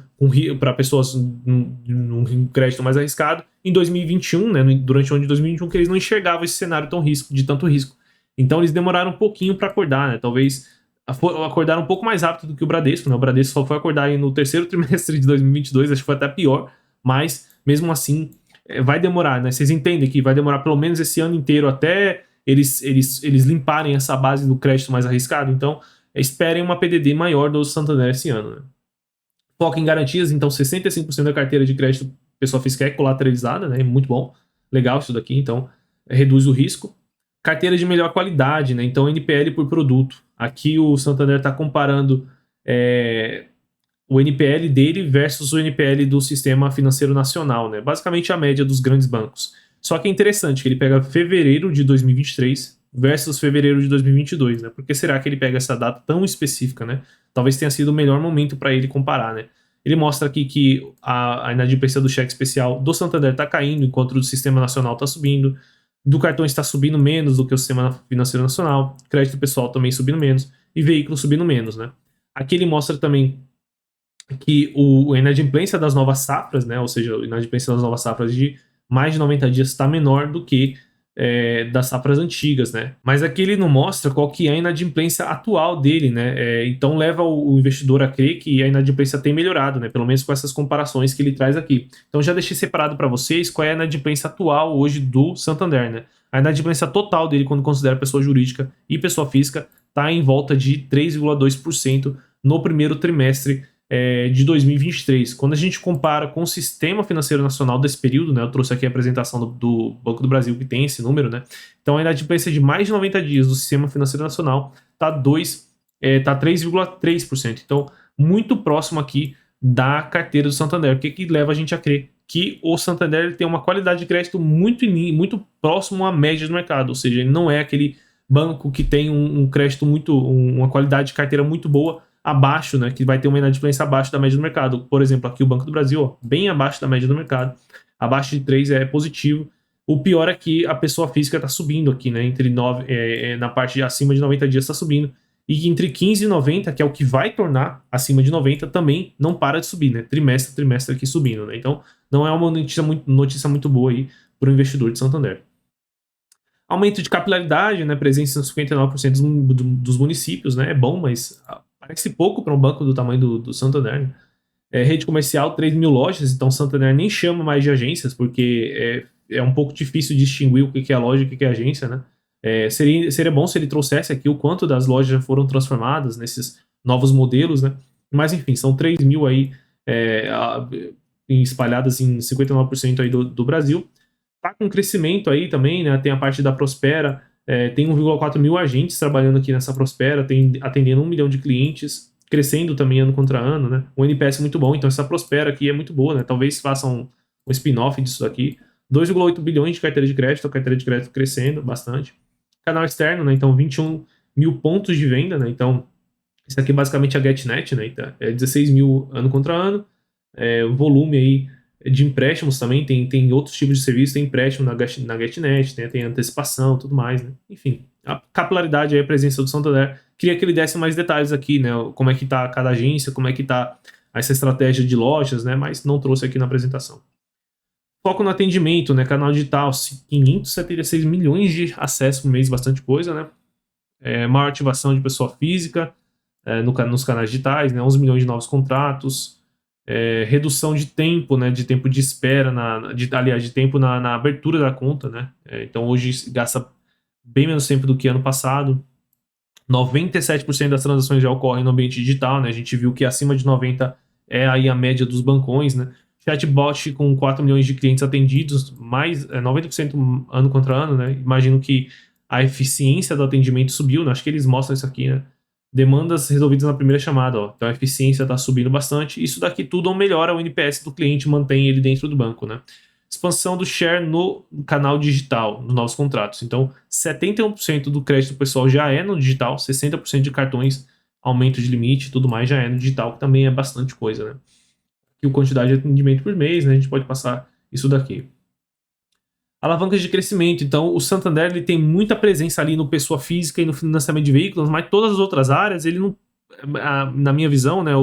para pessoas num crédito mais arriscado em 2021, né, durante o ano de 2021, que eles não enxergavam esse cenário de tanto risco. Então eles demoraram um pouquinho para acordar, né? Talvez acordaram um pouco mais rápido do que o Bradesco, né? O Bradesco só foi acordar aí no terceiro trimestre de 2022, acho que foi até pior, mas mesmo assim vai demorar, né? Vocês entendem que vai demorar pelo menos esse ano inteiro até eles limparem essa base do crédito mais arriscado. Então esperem uma PDD maior do Santander esse ano, né? Foca em garantias, então 65% da carteira de crédito pessoa física é colateralizada, né? Muito bom, legal isso daqui, então reduz o risco. Carteira de melhor qualidade, né? Então NPL por produto. Aqui o Santander está comparando o NPL dele versus o NPL do Sistema Financeiro Nacional, né? Basicamente a média dos grandes bancos. Só que é interessante que ele pega fevereiro de 2023 versus fevereiro de 2022, né? Por que será que ele pega essa data tão específica, né? Talvez tenha sido o melhor momento para ele comparar, né? Ele mostra aqui que a inadimplência do cheque especial do Santander está caindo, enquanto o do Sistema Nacional está subindo. Do cartão está subindo menos do que o Sistema Financeiro Nacional. Crédito pessoal também subindo menos. E veículo subindo menos, né? Aqui ele mostra também que a inadimplência das novas safras, né? Ou seja, a inadimplência das novas safras de mais de 90 dias está menor do que das safras antigas, né? Mas aqui ele não mostra qual que é a inadimplência atual dele, né? Então leva o investidor a crer que a inadimplência tem melhorado, né? Pelo menos com essas comparações que ele traz aqui. Então já deixei separado para vocês qual é a inadimplência atual hoje do Santander, né? A inadimplência total dele, quando considera pessoa jurídica e pessoa física, está em volta de 3,2% no primeiro trimestre de 2023. Quando a gente compara com o Sistema Financeiro Nacional desse período, né, eu trouxe aqui a apresentação do Banco do Brasil que tem esse número, né, então a inadimplência de mais de 90 dias do Sistema Financeiro Nacional tá 3,3%. Então, muito próximo aqui da carteira do Santander. O que leva a gente a crer que o Santander ele tem uma qualidade de crédito muito próximo à média do mercado, ou seja, ele não é aquele banco que tem um crédito uma qualidade de carteira muito boa abaixo, né, que vai ter uma inadimplência abaixo da média do mercado. Por exemplo, aqui o Banco do Brasil, ó, bem abaixo da média do mercado, abaixo de 3 é positivo. O pior é que a pessoa física está subindo aqui, né, na parte de acima de 90 dias está subindo, e entre 15 e 90, que é o que vai tornar acima de 90, também não para de subir, né, trimestre a trimestre aqui subindo, né, então não é uma notícia muito boa aí para o investidor de Santander. Aumento de capilaridade, né, presença em 59% dos municípios, né, é bom, mas parece pouco para um banco do tamanho do Santander, né? Rede comercial, 3 mil lojas, então Santander nem chama mais de agências, porque é um pouco difícil distinguir o que é a loja e o que é a agência, né? Seria bom se ele trouxesse aqui o quanto das lojas já foram transformadas nesses novos modelos, né? Mas enfim, são 3 mil aí espalhadas em 59% aí do Brasil. Tá com crescimento aí também, né? Tem a parte da Prospera, tem 1,4 mil agentes trabalhando aqui nessa Prospera, atendendo 1 milhão de clientes, crescendo também ano contra ano, né? O NPS muito bom, então essa Prospera aqui é muito boa, né? Talvez façam um spin-off disso aqui. 2,8 bilhões de carteira de crédito, a carteira de crédito crescendo bastante. Canal externo, né? Então 21 mil pontos de venda, né? Então isso aqui basicamente é a GetNet, né? Então, 16 mil ano contra ano. Volume aí de empréstimos também, tem outros tipos de serviço, tem empréstimo na GetNet, tem antecipação, tudo mais, né? Enfim, a capilaridade aí, a presença do Santander. Queria que ele desse mais detalhes aqui, né? Como é que tá cada agência, como é que tá essa estratégia de lojas, né? Mas não trouxe aqui na apresentação. Foco no atendimento, né? Canal digital, 576 milhões de acessos por mês, bastante coisa, né? Maior ativação de pessoa física nos canais digitais, né? 11 milhões de novos contratos. Redução de tempo, né, de tempo de espera, de tempo na abertura da conta, né? Então hoje gasta bem menos tempo do que ano passado. 97% das transações já ocorrem no ambiente digital, né? A gente viu que acima de 90 é aí a média dos bancões, né? Chatbot com 4 milhões de clientes atendidos, mais 90% ano contra ano, né? Imagino que a eficiência do atendimento subiu, né? Acho que eles mostram isso aqui, né? Demandas resolvidas na primeira chamada, ó. Então a eficiência está subindo bastante. Isso daqui tudo melhora o NPS do cliente, mantém ele dentro do banco, né? Expansão do share no canal digital, nos novos contratos. Então, 71% do crédito pessoal já é no digital, 60% de cartões, aumento de limite e tudo mais já é no digital, que também é bastante coisa, né? Aqui a quantidade de atendimento por mês, né? A gente pode passar isso daqui. Alavancas de crescimento. Então, o Santander ele tem muita presença ali no pessoa física e no financiamento de veículos, mas todas as outras áreas, ele não, na minha visão, né,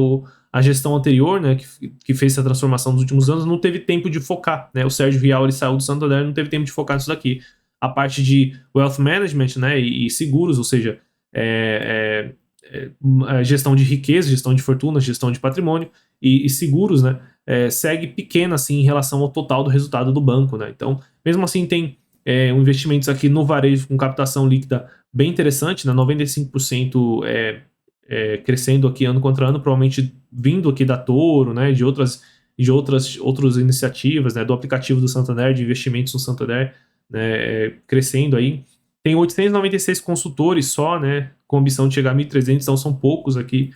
a gestão anterior, né, que fez essa transformação nos últimos anos, não teve tempo de focar, né? O Sérgio Rial ele saiu do Santander, não teve tempo de focar nisso daqui. A parte de wealth management, né, e seguros, ou seja, gestão de riqueza, gestão de fortuna, gestão de patrimônio e seguros, né, segue pequena assim em relação ao total do resultado do banco, né? Então, mesmo assim, tem investimentos aqui no varejo com captação líquida bem interessante, né? 95% crescendo aqui ano contra ano, provavelmente vindo aqui da Toro, né? De outras iniciativas, né? Do aplicativo do Santander, de investimentos no Santander, né? Crescendo aí. Tem 896 consultores só, né? Com ambição de chegar a 1.300, então são poucos aqui.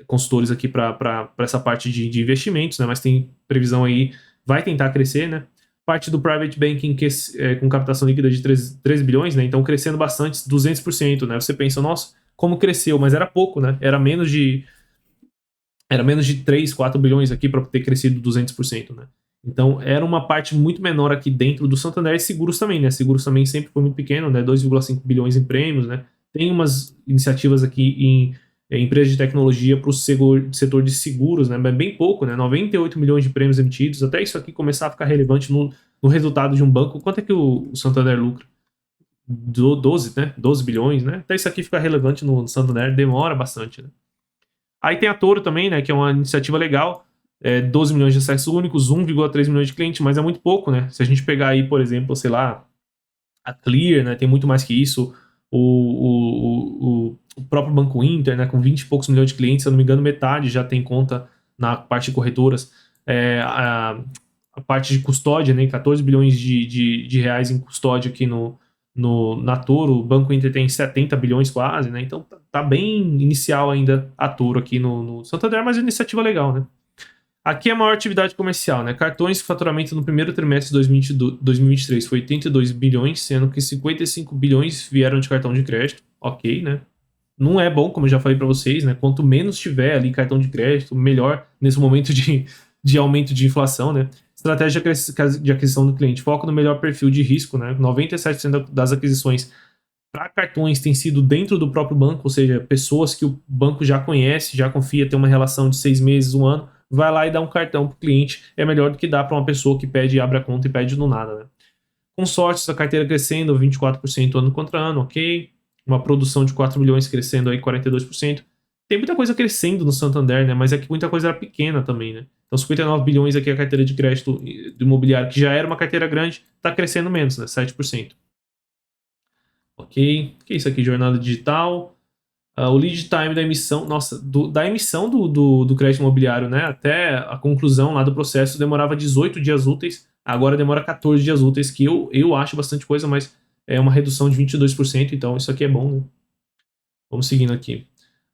Consultores aqui para essa parte de investimentos, né? Mas tem previsão aí, vai tentar crescer, né? Parte do private banking com captação líquida de 3 bilhões, né? Então crescendo bastante, 200%, né? Você pensa, nossa, como cresceu, mas era pouco, né? Era menos de 3, 4 bilhões aqui para ter crescido 200%, né? Então era uma parte muito menor aqui dentro do Santander e seguros também, né? Seguros também sempre foi muito pequeno, né? 2,5 bilhões em prêmios, né? Tem umas iniciativas aqui em empresas de tecnologia para o setor de seguros, né? Mas bem pouco, né? 98 milhões de prêmios emitidos, até isso aqui começar a ficar relevante no resultado de um banco. Quanto é que o Santander lucra? 12, né? 12 bilhões, né? Até isso aqui ficar relevante no Santander demora bastante, né? Aí tem a Toro também, né? Que é uma iniciativa legal, 12 milhões de acessos únicos, 1,3 milhões de clientes, mas é muito pouco, né? Se a gente pegar aí, por exemplo, sei lá, a Clear, né? Tem muito mais que isso. O próprio Banco Inter, né, com 20 e poucos milhões de clientes, se eu não me engano, metade já tem conta na parte de corretoras. A parte de custódia, né, 14 bilhões de reais em custódia aqui no na Toro, o Banco Inter tem 70 bilhões quase, né? Então tá bem inicial ainda a Toro aqui no Santander, mas é uma iniciativa legal, né? Aqui é a maior atividade comercial, né? Cartões, faturamento no primeiro trimestre de 2023 foi 82 bilhões, sendo que 55 bilhões vieram de cartão de crédito. Ok, né? Não é bom, como eu já falei para vocês, né? Quanto menos tiver ali cartão de crédito, melhor nesse momento de aumento de inflação, né? Estratégia de aquisição do cliente. Foco no melhor perfil de risco, né? 97% das aquisições para cartões tem sido dentro do próprio banco, ou seja, pessoas que o banco já conhece, já confia, tem uma relação de 6 meses, um ano, vai lá e dá um cartão para o cliente. É melhor do que dar para uma pessoa que pede, abre a conta e pede do nada, né? Consórcios, a carteira crescendo 24% ano contra ano, ok. Uma produção de 4 bilhões crescendo aí 42%. Tem muita coisa crescendo no Santander, né? Mas é que muita coisa era pequena também, né? Então 59 bilhões aqui a carteira de crédito do imobiliário, que já era uma carteira grande, está crescendo menos, né? 7%. Ok. O que é isso aqui? Jornada digital. O lead time da emissão, nossa, da emissão do crédito imobiliário, né? Até a conclusão lá do processo demorava 18 dias úteis, agora demora 14 dias úteis, que eu acho bastante coisa, mas é uma redução de 22%, então isso aqui é bom, né? Vamos seguindo aqui.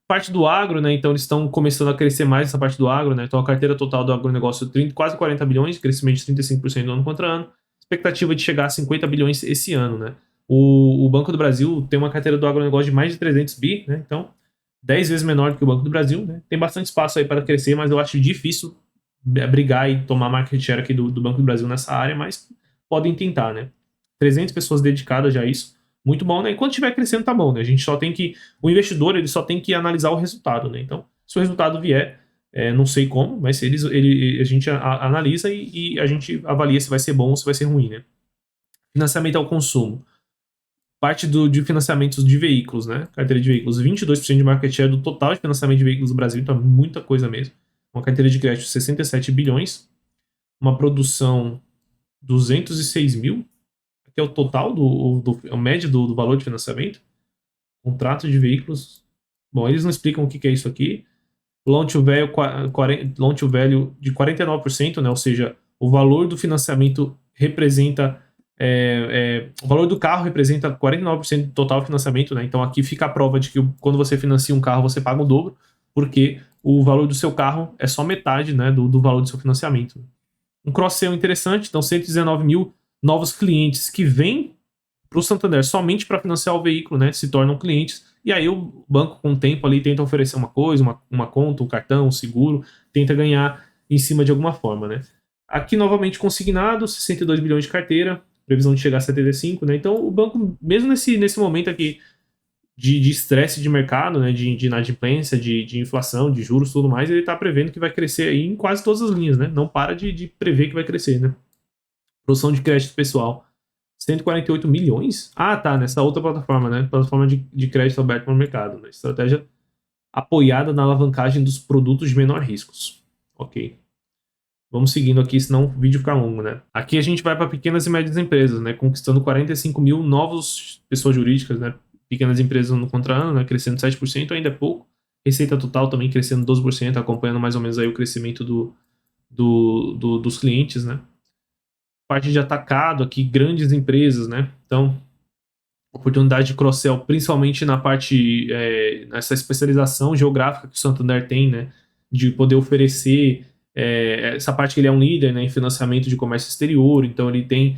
Parte do agro, né? Então eles estão começando a crescer mais essa parte do agro, né? Então a carteira total do agronegócio quase 40 bilhões, crescimento de 35% ano contra ano. Expectativa de chegar a 50 bilhões esse ano, né? O Banco do Brasil tem uma carteira do agronegócio de mais de 300 bi, né? Então 10 vezes menor do que o Banco do Brasil, né? Tem bastante espaço aí para crescer, mas eu acho difícil brigar e tomar market share aqui do Banco do Brasil nessa área, mas podem tentar, né? 300 pessoas dedicadas já a isso. Muito bom, né? Enquanto estiver crescendo, tá bom, né? A gente só tem que. O investidor, ele só tem que analisar o resultado, né? Então, se o resultado vier, não sei como, mas a gente analisa e a gente avalia se vai ser bom ou se vai ser ruim, né? Financiamento ao consumo. Parte de financiamentos de veículos, né? Carteira de veículos, 22% de market share do total de financiamento de veículos do Brasil, então é muita coisa mesmo. Uma carteira de crédito, 67 bilhões. Uma produção, 206 mil, que é o total a média do valor de financiamento. Contrato de veículos. Bom, eles não explicam o que é isso aqui. Loan to value de 49%, né? Ou seja, o valor do financiamento representa. O valor do carro representa 49% do total financiamento, né? Então aqui fica a prova de que quando você financia um carro, você paga o dobro, porque o valor do seu carro é só metade, né, do valor do seu financiamento. Um cross-sell interessante, então 119 mil novos clientes que vêm para o Santander somente para financiar o veículo, né, se tornam clientes, e aí o banco com o tempo ali tenta oferecer uma coisa, uma conta, um cartão, um seguro, tenta ganhar em cima de alguma forma, né. Aqui novamente consignado, 62 bilhões de carteira, previsão de chegar a 75, né, então o banco, mesmo nesse momento aqui de estresse de mercado, né, de inadimplência, de inflação, de juros e tudo mais, ele está prevendo que vai crescer aí em quase todas as linhas, né, não para de prever que vai crescer, né. Produção de crédito pessoal, 148 milhões? Ah, tá, nessa outra plataforma, né? Plataforma de crédito aberto para o mercado. Né? Estratégia apoiada na alavancagem dos produtos de menor riscos. Ok. Vamos seguindo aqui, senão o vídeo fica longo, né? Aqui a gente vai para pequenas e médias empresas, né? Conquistando 45 mil novos pessoas jurídicas, né? Pequenas empresas ano contra ano, né? Crescendo 7%, ainda é pouco. Receita total também crescendo 12%, acompanhando mais ou menos aí o crescimento dos clientes, né? Parte de atacado aqui, grandes empresas, né? Então, oportunidade de cross-sell, principalmente na parte, nessa especialização geográfica que o Santander tem, né? De poder oferecer essa parte que ele é um líder, né, em financiamento de comércio exterior, então ele tem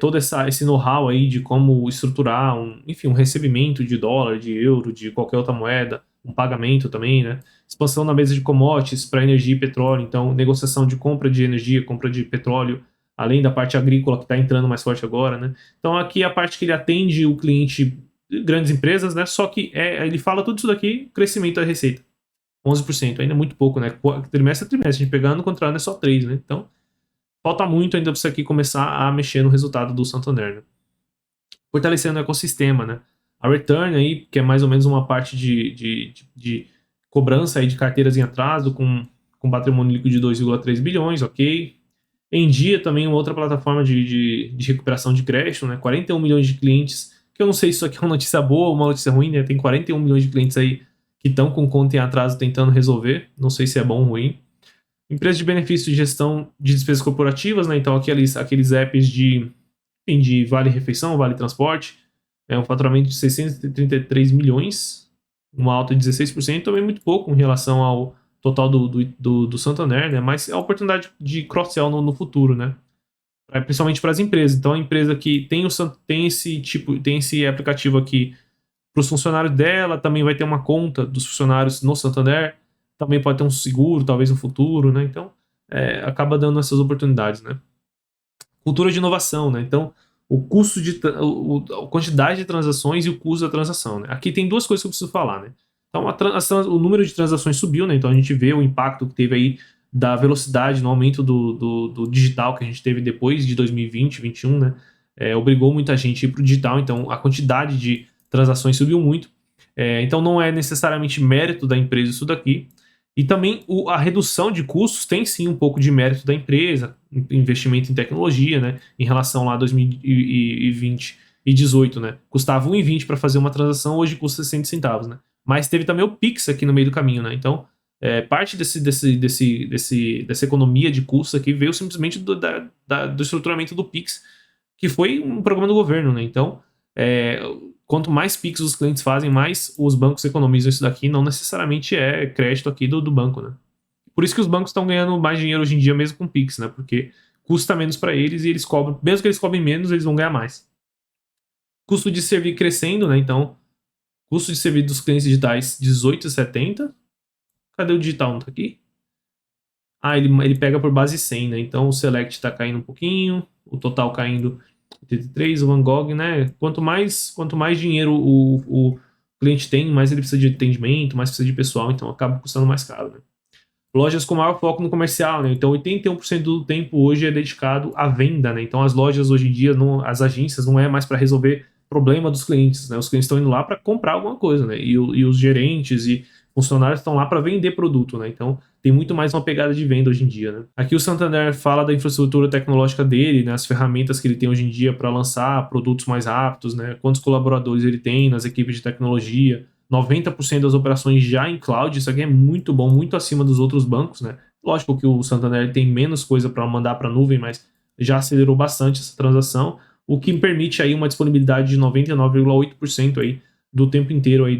todo esse know-how aí de como estruturar um recebimento de dólar, de euro, de qualquer outra moeda, um pagamento também, né? Expansão na mesa de commodities para energia e petróleo, então negociação de compra de energia, compra de petróleo, além da parte agrícola que está entrando mais forte agora, né? Então aqui é a parte que ele atende o cliente, grandes empresas, né? Só que ele fala tudo isso daqui, crescimento da receita, 11%, ainda é muito pouco, né? Trimestre a trimestre, a gente pegando contra ano é só 3, né? Então falta muito ainda para isso aqui começar a mexer no resultado do Santander, né? Fortalecendo o ecossistema, né? A Return aí, que é mais ou menos uma parte de cobrança aí de carteiras em atraso com patrimônio líquido de 2,3 bilhões, ok? Em dia também uma outra plataforma de recuperação de crédito, né? 41 milhões de clientes, que eu não sei se isso aqui é uma notícia boa ou uma notícia ruim, né? Tem 41 milhões de clientes aí que estão com conta em atraso tentando resolver, não sei se é bom ou ruim. Empresa de benefício de gestão de despesas corporativas, né? Então aqueles apps de enfim, de vale refeição, vale transporte, um faturamento de 633 milhões, uma alta de 16%, também muito pouco em relação ao total do Santander, né? Mas é a oportunidade de cross-sell no futuro, né? Principalmente para as empresas. Então a empresa que tem esse aplicativo aqui para os funcionários dela, também vai ter uma conta dos funcionários no Santander, também pode ter um seguro, talvez no futuro, né? Então acaba dando essas oportunidades, né? Cultura de inovação, né? Então o custo a quantidade de transações e o custo da transação, né? Aqui tem duas coisas que eu preciso falar, né? Então o número de transações subiu, né? Então a gente vê o impacto que teve aí da velocidade no aumento do digital que a gente teve depois de 2020, 2021, né? Obrigou muita gente a ir para o digital, então a quantidade de transações subiu muito. Então não é necessariamente mérito da empresa isso daqui. E também a redução de custos tem sim um pouco de mérito da empresa, investimento em tecnologia, né? Em relação lá a 2020 e 2018, né? Custava 1,20 para fazer uma transação, hoje custa 60 centavos, né? Mas teve também o Pix aqui no meio do caminho, né? Então, parte dessa economia de custos aqui veio simplesmente do estruturamento do Pix, que foi um programa do governo, né? Então, quanto mais Pix os clientes fazem, mais os bancos economizam isso daqui, não necessariamente é crédito aqui do banco, né? Por isso que os bancos estão ganhando mais dinheiro hoje em dia mesmo com Pix, né? Porque custa menos para eles e eles cobram, mesmo que eles cobrem menos, eles vão ganhar mais. Custo de servir crescendo, né? Então, custo de servir dos clientes digitais 18,70. Cadê o digital? Não tá aqui? Ele pega por base 100, né? Então o Select tá caindo um pouquinho, o total caindo 83, o Van Gogh, né? Quanto mais dinheiro o cliente tem, mais ele precisa de atendimento, mais precisa de pessoal, então acaba custando mais caro, né? Lojas com maior foco no comercial, né? Então 81% do tempo hoje é dedicado à venda, né? Então as lojas hoje em dia, as agências, não é mais para resolver problema dos clientes, né? Os clientes estão indo lá para comprar alguma coisa, né? E os gerentes e funcionários estão lá para vender produto, né? Então tem muito mais uma pegada de venda hoje em dia, né? Aqui o Santander fala da infraestrutura tecnológica dele, né? As ferramentas que ele tem hoje em dia para lançar produtos mais rápidos, né? Quantos colaboradores ele tem nas equipes de tecnologia, 90% das operações já em cloud, isso aqui é muito bom, muito acima dos outros bancos, né? Lógico que o Santander tem menos coisa para mandar para a nuvem, mas já acelerou bastante essa transação, o que permite aí uma disponibilidade de 99,8% aí do tempo inteiro aí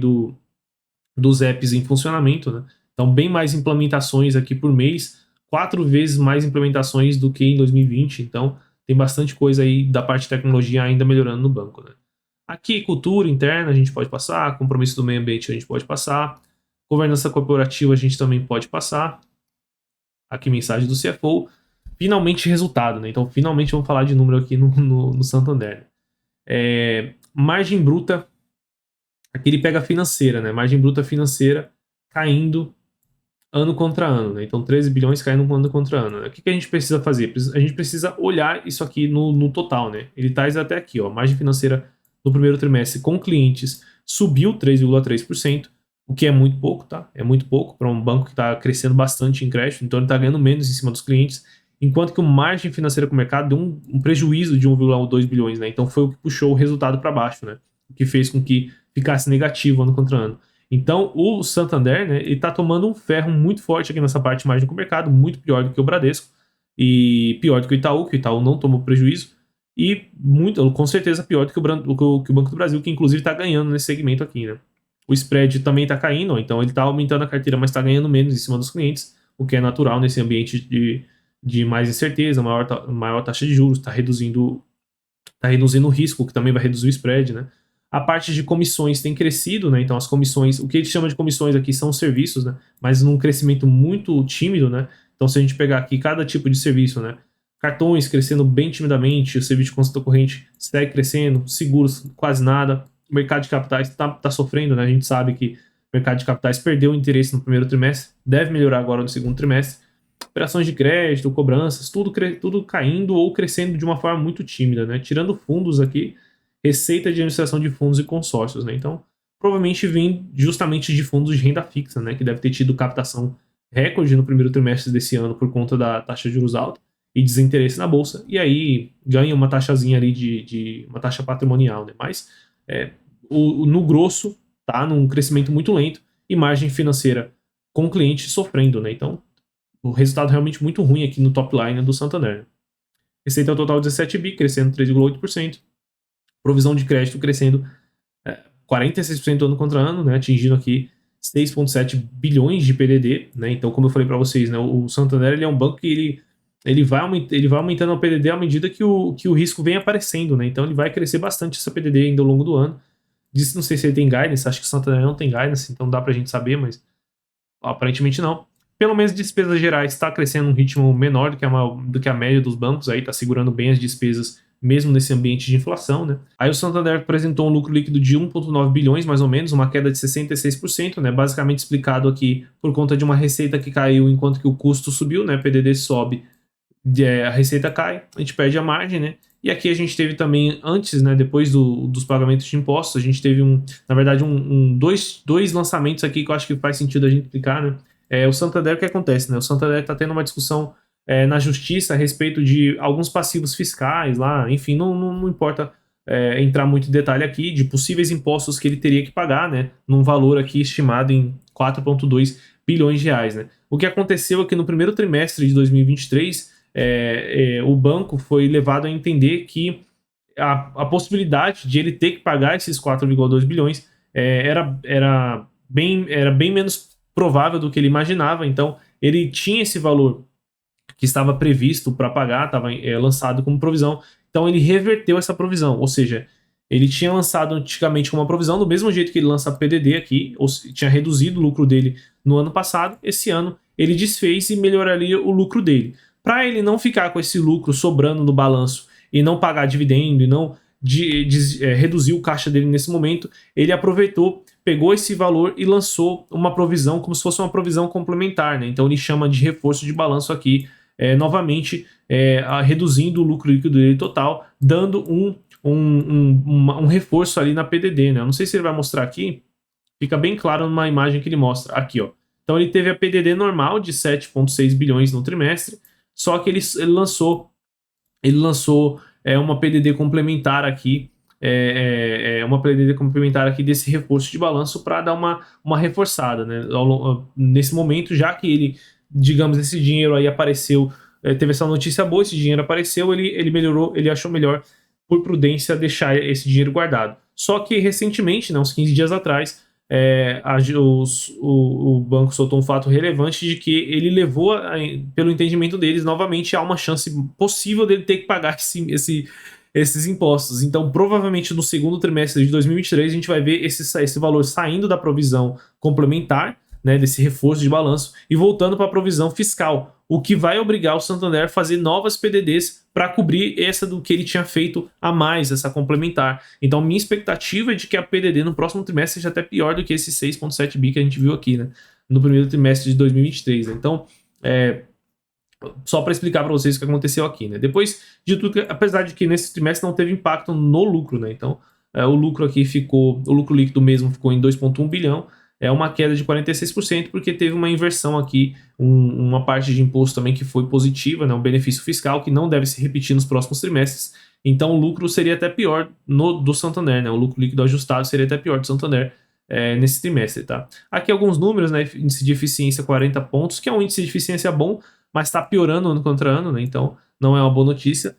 dos apps em funcionamento, né? Então bem mais implementações aqui por mês, 4 vezes mais implementações do que em 2020, então tem bastante coisa aí da parte de tecnologia ainda melhorando no banco, né? Aqui, cultura interna a gente pode passar, compromisso do meio ambiente a gente pode passar, governança corporativa a gente também pode passar. Aqui, mensagem do CFO. Finalmente, resultado, né? Então, finalmente vamos falar de número aqui no Santander. Margem bruta, aqui ele pega financeira, né? Margem bruta financeira caindo ano contra ano, né? Então, 13 bilhões caindo ano contra ano, né? O que a gente precisa fazer? A gente precisa olhar isso aqui no total, né? Ele traz até aqui, ó, margem financeira no primeiro trimestre com clientes subiu 3,3%, o que é muito pouco, tá? É muito pouco para um banco que está crescendo bastante em crédito, então ele está ganhando menos em cima dos clientes, enquanto que o margem financeira com o mercado deu um prejuízo de 1,2 bilhões, né? Então foi o que puxou o resultado para baixo, né? O que fez com que ficasse negativo ano contra ano. Então o Santander, né, ele está tomando um ferro muito forte aqui nessa parte de margem com o mercado, muito pior do que o Bradesco e pior do que o Itaú não tomou prejuízo, e muito, com certeza pior do que o Banco do Brasil, que inclusive está ganhando nesse segmento aqui, né? O spread também está caindo, então ele está aumentando a carteira, mas está ganhando menos em cima dos clientes, o que é natural nesse ambiente de mais incerteza, maior taxa de juros, está reduzindo o risco, que também vai reduzir o spread, né? A parte de comissões tem crescido, né? Então as comissões, o que ele chama de comissões aqui são serviços, né? Mas num crescimento muito tímido, né? Então se a gente pegar aqui cada tipo de serviço, né? Cartões crescendo bem timidamente, o serviço de consulta corrente segue crescendo, seguros quase nada, o mercado de capitais está sofrendo, né? A gente sabe que o mercado de capitais perdeu o interesse no primeiro trimestre, deve melhorar agora no segundo trimestre. Operações de crédito, cobranças, tudo caindo ou crescendo de uma forma muito tímida, né? Tirando fundos aqui, receita de administração de fundos e consórcios, né? Então, provavelmente vem justamente de fundos de renda fixa, né? Que deve ter tido captação recorde no primeiro trimestre desse ano por conta da taxa de juros alta e desinteresse na bolsa, e aí ganha uma taxazinha ali de uma taxa patrimonial, né? Mas no grosso tá num crescimento muito lento e margem financeira com o cliente sofrendo, né? Então o resultado realmente muito ruim aqui no top line do Santander. Receita total 17 bi, crescendo 3,8%. Provisão de crédito crescendo 46% ano contra ano, né, atingindo aqui 6,7 bilhões de PDD, né? Então, como eu falei para vocês, né, o Santander ele é um banco que ele vai aumentando a PDD à medida que o risco vem aparecendo, né? Então, ele vai crescer bastante essa PDD ainda ao longo do ano. Disse, não sei se ele tem guidance, acho que o Santander não tem guidance, então dá pra gente saber, mas aparentemente não. Pelo menos despesas gerais está crescendo um ritmo menor do que a média dos bancos, aí está segurando bem as despesas mesmo nesse ambiente de inflação, né? Aí o Santander apresentou um lucro líquido de 1,9 bilhões, mais ou menos, uma queda de 66%, né? Basicamente explicado aqui por conta de uma receita que caiu enquanto que o custo subiu, né? PDD sobe, a receita cai, a gente perde a margem, né? E aqui a gente teve também, antes, né, depois dos pagamentos de impostos, a gente teve na verdade, dois lançamentos aqui que eu acho que faz sentido a gente explicar, né? O Santander, o que acontece, né? O Santander está tendo uma discussão na justiça a respeito de alguns passivos fiscais lá, enfim, não importa entrar muito em detalhe aqui, de possíveis impostos que ele teria que pagar, né? Num valor aqui estimado em 4,2 bilhões de reais, né? O que aconteceu aqui no primeiro trimestre de 2023, o banco foi levado a entender que a possibilidade de ele ter que pagar esses 4,2 bilhões era bem menos provável do que ele imaginava. Então, ele tinha esse valor que estava previsto para pagar, estava lançado como provisão. Então, ele reverteu essa provisão, ou seja, ele tinha lançado antigamente como uma provisão, do mesmo jeito que ele lança PDD aqui, tinha reduzido o lucro dele no ano passado. Esse ano, ele desfez e melhoraria o lucro dele. Para ele não ficar com esse lucro sobrando no balanço e não pagar dividendo e não reduzir o caixa dele nesse momento, ele aproveitou, pegou esse valor e lançou uma provisão como se fosse uma provisão complementar, né? Então ele chama de reforço de balanço aqui, novamente reduzindo o lucro líquido dele total, dando um reforço ali na PDD, né? Eu não sei se ele vai mostrar aqui, fica bem claro numa imagem que ele mostra aqui, ó. Então ele teve a PDD normal de 7,6 bilhões no trimestre, só que ele lançou uma PDD complementar aqui, uma PDD complementar aqui desse reforço de balanço para dar uma reforçada, né? Nesse momento, já que ele, digamos, esse dinheiro aí apareceu, teve essa notícia boa, esse dinheiro apareceu, ele melhorou, ele achou melhor, por prudência, deixar esse dinheiro guardado. Só que recentemente, né, uns 15 dias atrás, o banco soltou um fato relevante de que ele levou, pelo entendimento deles, novamente há uma chance possível dele ter que pagar esses impostos. Então, provavelmente no segundo trimestre de 2023, a gente vai ver esse valor saindo da provisão complementar, né, desse reforço de balanço, e voltando para a provisão fiscal, o que vai obrigar o Santander a fazer novas PDDs para cobrir essa do que ele tinha feito a mais, essa complementar. Então, minha expectativa é de que a PDD no próximo trimestre seja até pior do que esse 6,7 bi que a gente viu aqui, né, no primeiro trimestre de 2023. Então, só para explicar para vocês o que aconteceu aqui, né? Depois de tudo, apesar de que nesse trimestre não teve impacto no lucro, né? Então, o lucro líquido mesmo ficou em 2,1 bilhão, uma queda de 46%, porque teve uma inversão aqui, uma parte de imposto também que foi positiva, né? Um benefício fiscal que não deve se repetir nos próximos trimestres. Então, o lucro seria até pior do Santander, né? O lucro líquido ajustado seria até pior do Santander nesse trimestre, tá? Aqui alguns números, né? Índice de eficiência 40 pontos, que é um índice de eficiência bom, mas está piorando ano contra ano, né? Então não é uma boa notícia.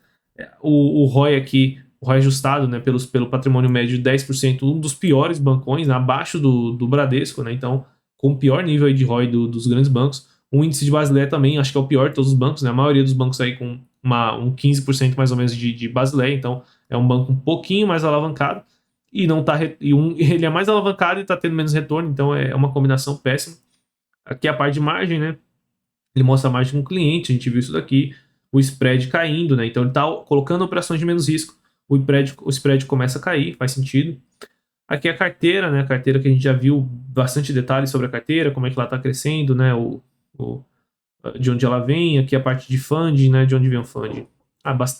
O ROI aqui, o ROI ajustado, né, pelo patrimônio médio de 10%, um dos piores bancões, né, abaixo do Bradesco, né? Então, com o pior nível aí de ROI dos grandes bancos. O índice de Basileia também, acho que é o pior de todos os bancos, né? A maioria dos bancos aí com um 15% mais ou menos de Basileia, então é um banco um pouquinho mais alavancado e não tá ele é mais alavancado e está tendo menos retorno, então é uma combinação péssima. Aqui a parte de margem, né? Ele mostra a margem com o cliente, a gente viu isso daqui, o spread caindo, né? Então ele está colocando operações de menos risco, o spread começa a cair, faz sentido. Aqui a carteira, né? A carteira que a gente já viu bastante detalhes sobre a carteira, como é que ela está crescendo, né? De onde ela vem, aqui a parte de funding, né? De onde vem o funding.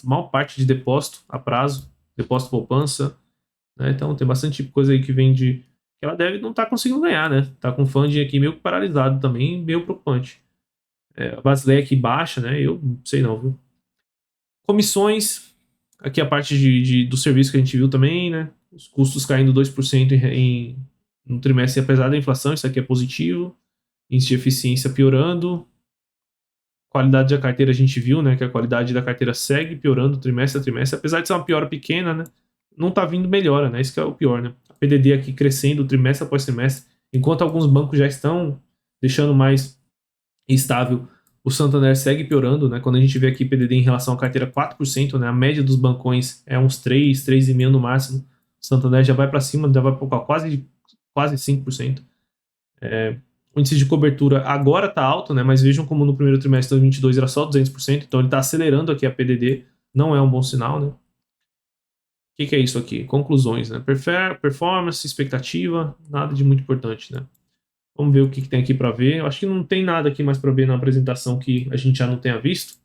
Maior parte de depósito a prazo, depósito poupança, né? Então tem bastante coisa aí que vem que ela deve não estar conseguindo ganhar, né? Tá com funding aqui meio paralisado também, meio preocupante. A Basileia aqui baixa, né? Eu não sei não, viu? Comissões, aqui a parte do serviço que a gente viu também, né? Os custos caindo 2% no trimestre, apesar da inflação, isso aqui é positivo. Índice de eficiência piorando. qualidade da carteira a gente viu, né, que a qualidade da carteira segue piorando trimestre a trimestre, apesar de ser uma piora pequena, né, não tá vindo melhora, né, isso que é o pior, né. A PDD aqui crescendo trimestre após trimestre, enquanto alguns bancos já estão deixando mais estável, o Santander segue piorando, né, quando a gente vê aqui PDD em relação à carteira 4%, né, a média dos bancões é uns 3, 3,5 no máximo, o Santander já vai para cima, já vai para quase 5%. O índice de cobertura agora está alto, né? Mas vejam como no primeiro trimestre de 2022 era só 200%, então ele está acelerando aqui a PDD, não é um bom sinal, né? O que é isso aqui? Conclusões, né? Performance, expectativa, nada de muito importante, né? Vamos ver o que tem aqui para ver. Eu acho que não tem nada aqui mais para ver na apresentação que a gente já não tenha visto,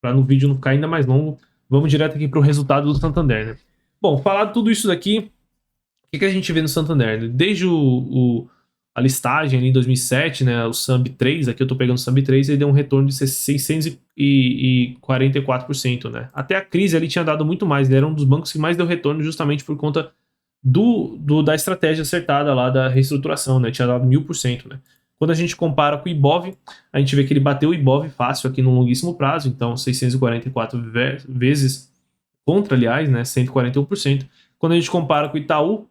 para no vídeo não ficar ainda mais longo. Vamos direto aqui para o resultado do Santander, né? Bom, falado tudo isso daqui, o que a gente vê no Santander? Desde a listagem ali em 2007, né, o SAMB 3, aqui eu tô pegando o SAMB 3, ele deu um retorno de 644%, né? Até a crise ele tinha dado muito mais, ele era um dos bancos que mais deu retorno justamente por conta da estratégia acertada lá da reestruturação, né? Tinha dado 1000%, né? Quando a gente compara com o Ibov, a gente vê que ele bateu o Ibov fácil aqui no longuíssimo prazo, então 644 vezes contra, aliás, né, 141%. Quando a gente compara com o Itaú,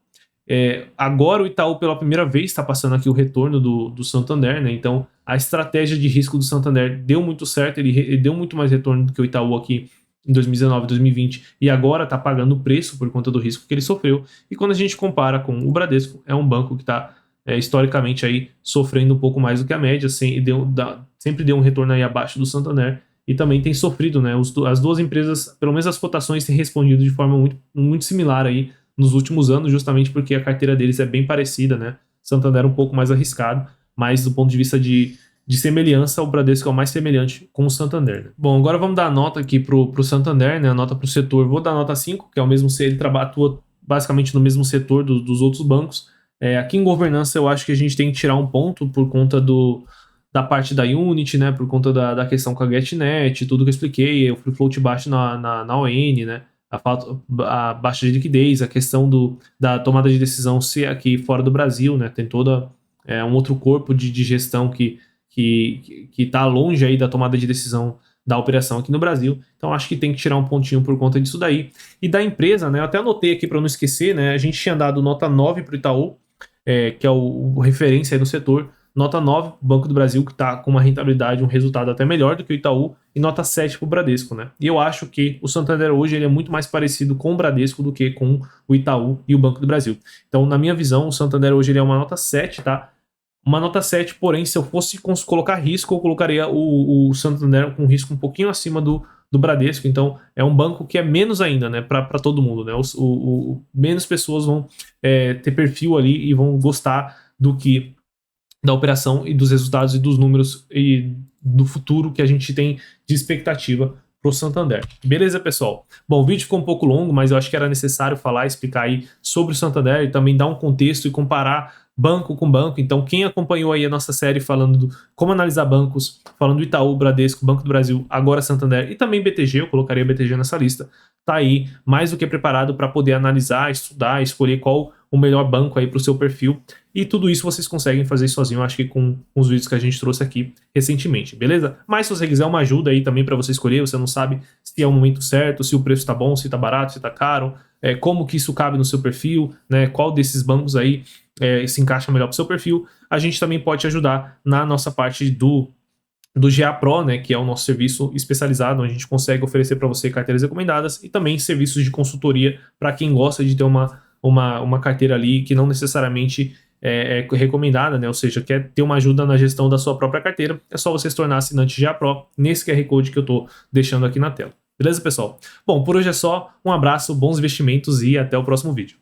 agora o Itaú pela primeira vez está passando aqui o retorno do Santander, né? Então a estratégia de risco do Santander deu muito certo, ele deu muito mais retorno do que o Itaú aqui em 2019, 2020 e agora está pagando o preço por conta do risco que ele sofreu. E quando a gente compara com o Bradesco, é um banco que está historicamente aí sofrendo um pouco mais do que a média, sempre deu um retorno aí abaixo do Santander e também tem sofrido, né? As duas empresas, pelo menos as cotações, têm respondido de forma muito, muito similar aí nos últimos anos, justamente porque a carteira deles é bem parecida, né? Santander é um pouco mais arriscado, mas do ponto de vista de semelhança, o Bradesco é o mais semelhante com o Santander, né? Bom, agora vamos dar a nota aqui pro Santander, né? A nota pro setor, vou dar a nota 5, que é o mesmo, ele atua basicamente no mesmo setor dos outros bancos. Aqui em governança eu acho que a gente tem que tirar um ponto por conta da parte da Unity, né? Por conta da questão com a GetNet, tudo que eu expliquei, o free float baixo na ON, né? A baixa de liquidez, a questão da tomada de decisão ser aqui fora do Brasil, né? Tem toda um outro corpo de gestão que está longe aí da tomada de decisão da operação aqui no Brasil. Então acho que tem que tirar um pontinho por conta disso daí. E da empresa, né? Eu até anotei aqui para não esquecer, né? A gente tinha dado nota 9 para o Itaú, que é o referência aí no setor. Nota 9, Banco do Brasil, que está com uma rentabilidade, um resultado até melhor do que o Itaú, e nota 7 para o Bradesco, né? E eu acho que o Santander hoje ele é muito mais parecido com o Bradesco do que com o Itaú e o Banco do Brasil. Então, na minha visão, o Santander hoje ele é uma nota 7, tá? Uma nota 7, porém, se eu fosse colocar risco, eu colocaria o Santander com risco um pouquinho acima do Bradesco. Então, é um banco que é menos ainda, né, para todo mundo, né? Menos pessoas vão ter perfil ali e vão gostar da operação e dos resultados e dos números e do futuro que a gente tem de expectativa para o Santander. Beleza, pessoal? Bom, o vídeo ficou um pouco longo, mas eu acho que era necessário falar, explicar aí sobre o Santander e também dar um contexto e comparar banco com banco. Então, quem acompanhou aí a nossa série falando como analisar bancos, falando do Itaú, Bradesco, Banco do Brasil, agora Santander e também BTG, eu colocaria BTG nessa lista, tá aí mais do que preparado para poder analisar, estudar, escolher qual o melhor banco aí para o seu perfil. E tudo isso vocês conseguem fazer sozinho, acho que com os vídeos que a gente trouxe aqui recentemente, beleza? Mas se você quiser uma ajuda aí também para você escolher, você não sabe se é o momento certo, se o preço está bom, se está barato, se está caro, como que isso cabe no seu perfil, né? Qual desses bancos aí se encaixa melhor para o seu perfil, a gente também pode te ajudar na nossa parte do GA Pro, né, que é o nosso serviço especializado, onde a gente consegue oferecer para você carteiras recomendadas e também serviços de consultoria para quem gosta de ter uma carteira ali que não necessariamente é recomendada, né? Ou seja, quer ter uma ajuda na gestão da sua própria carteira, é só você se tornar assinante GA Pro nesse QR Code que eu estou deixando aqui na tela. Beleza, pessoal? Bom, por hoje é só. Um abraço, bons investimentos e até o próximo vídeo.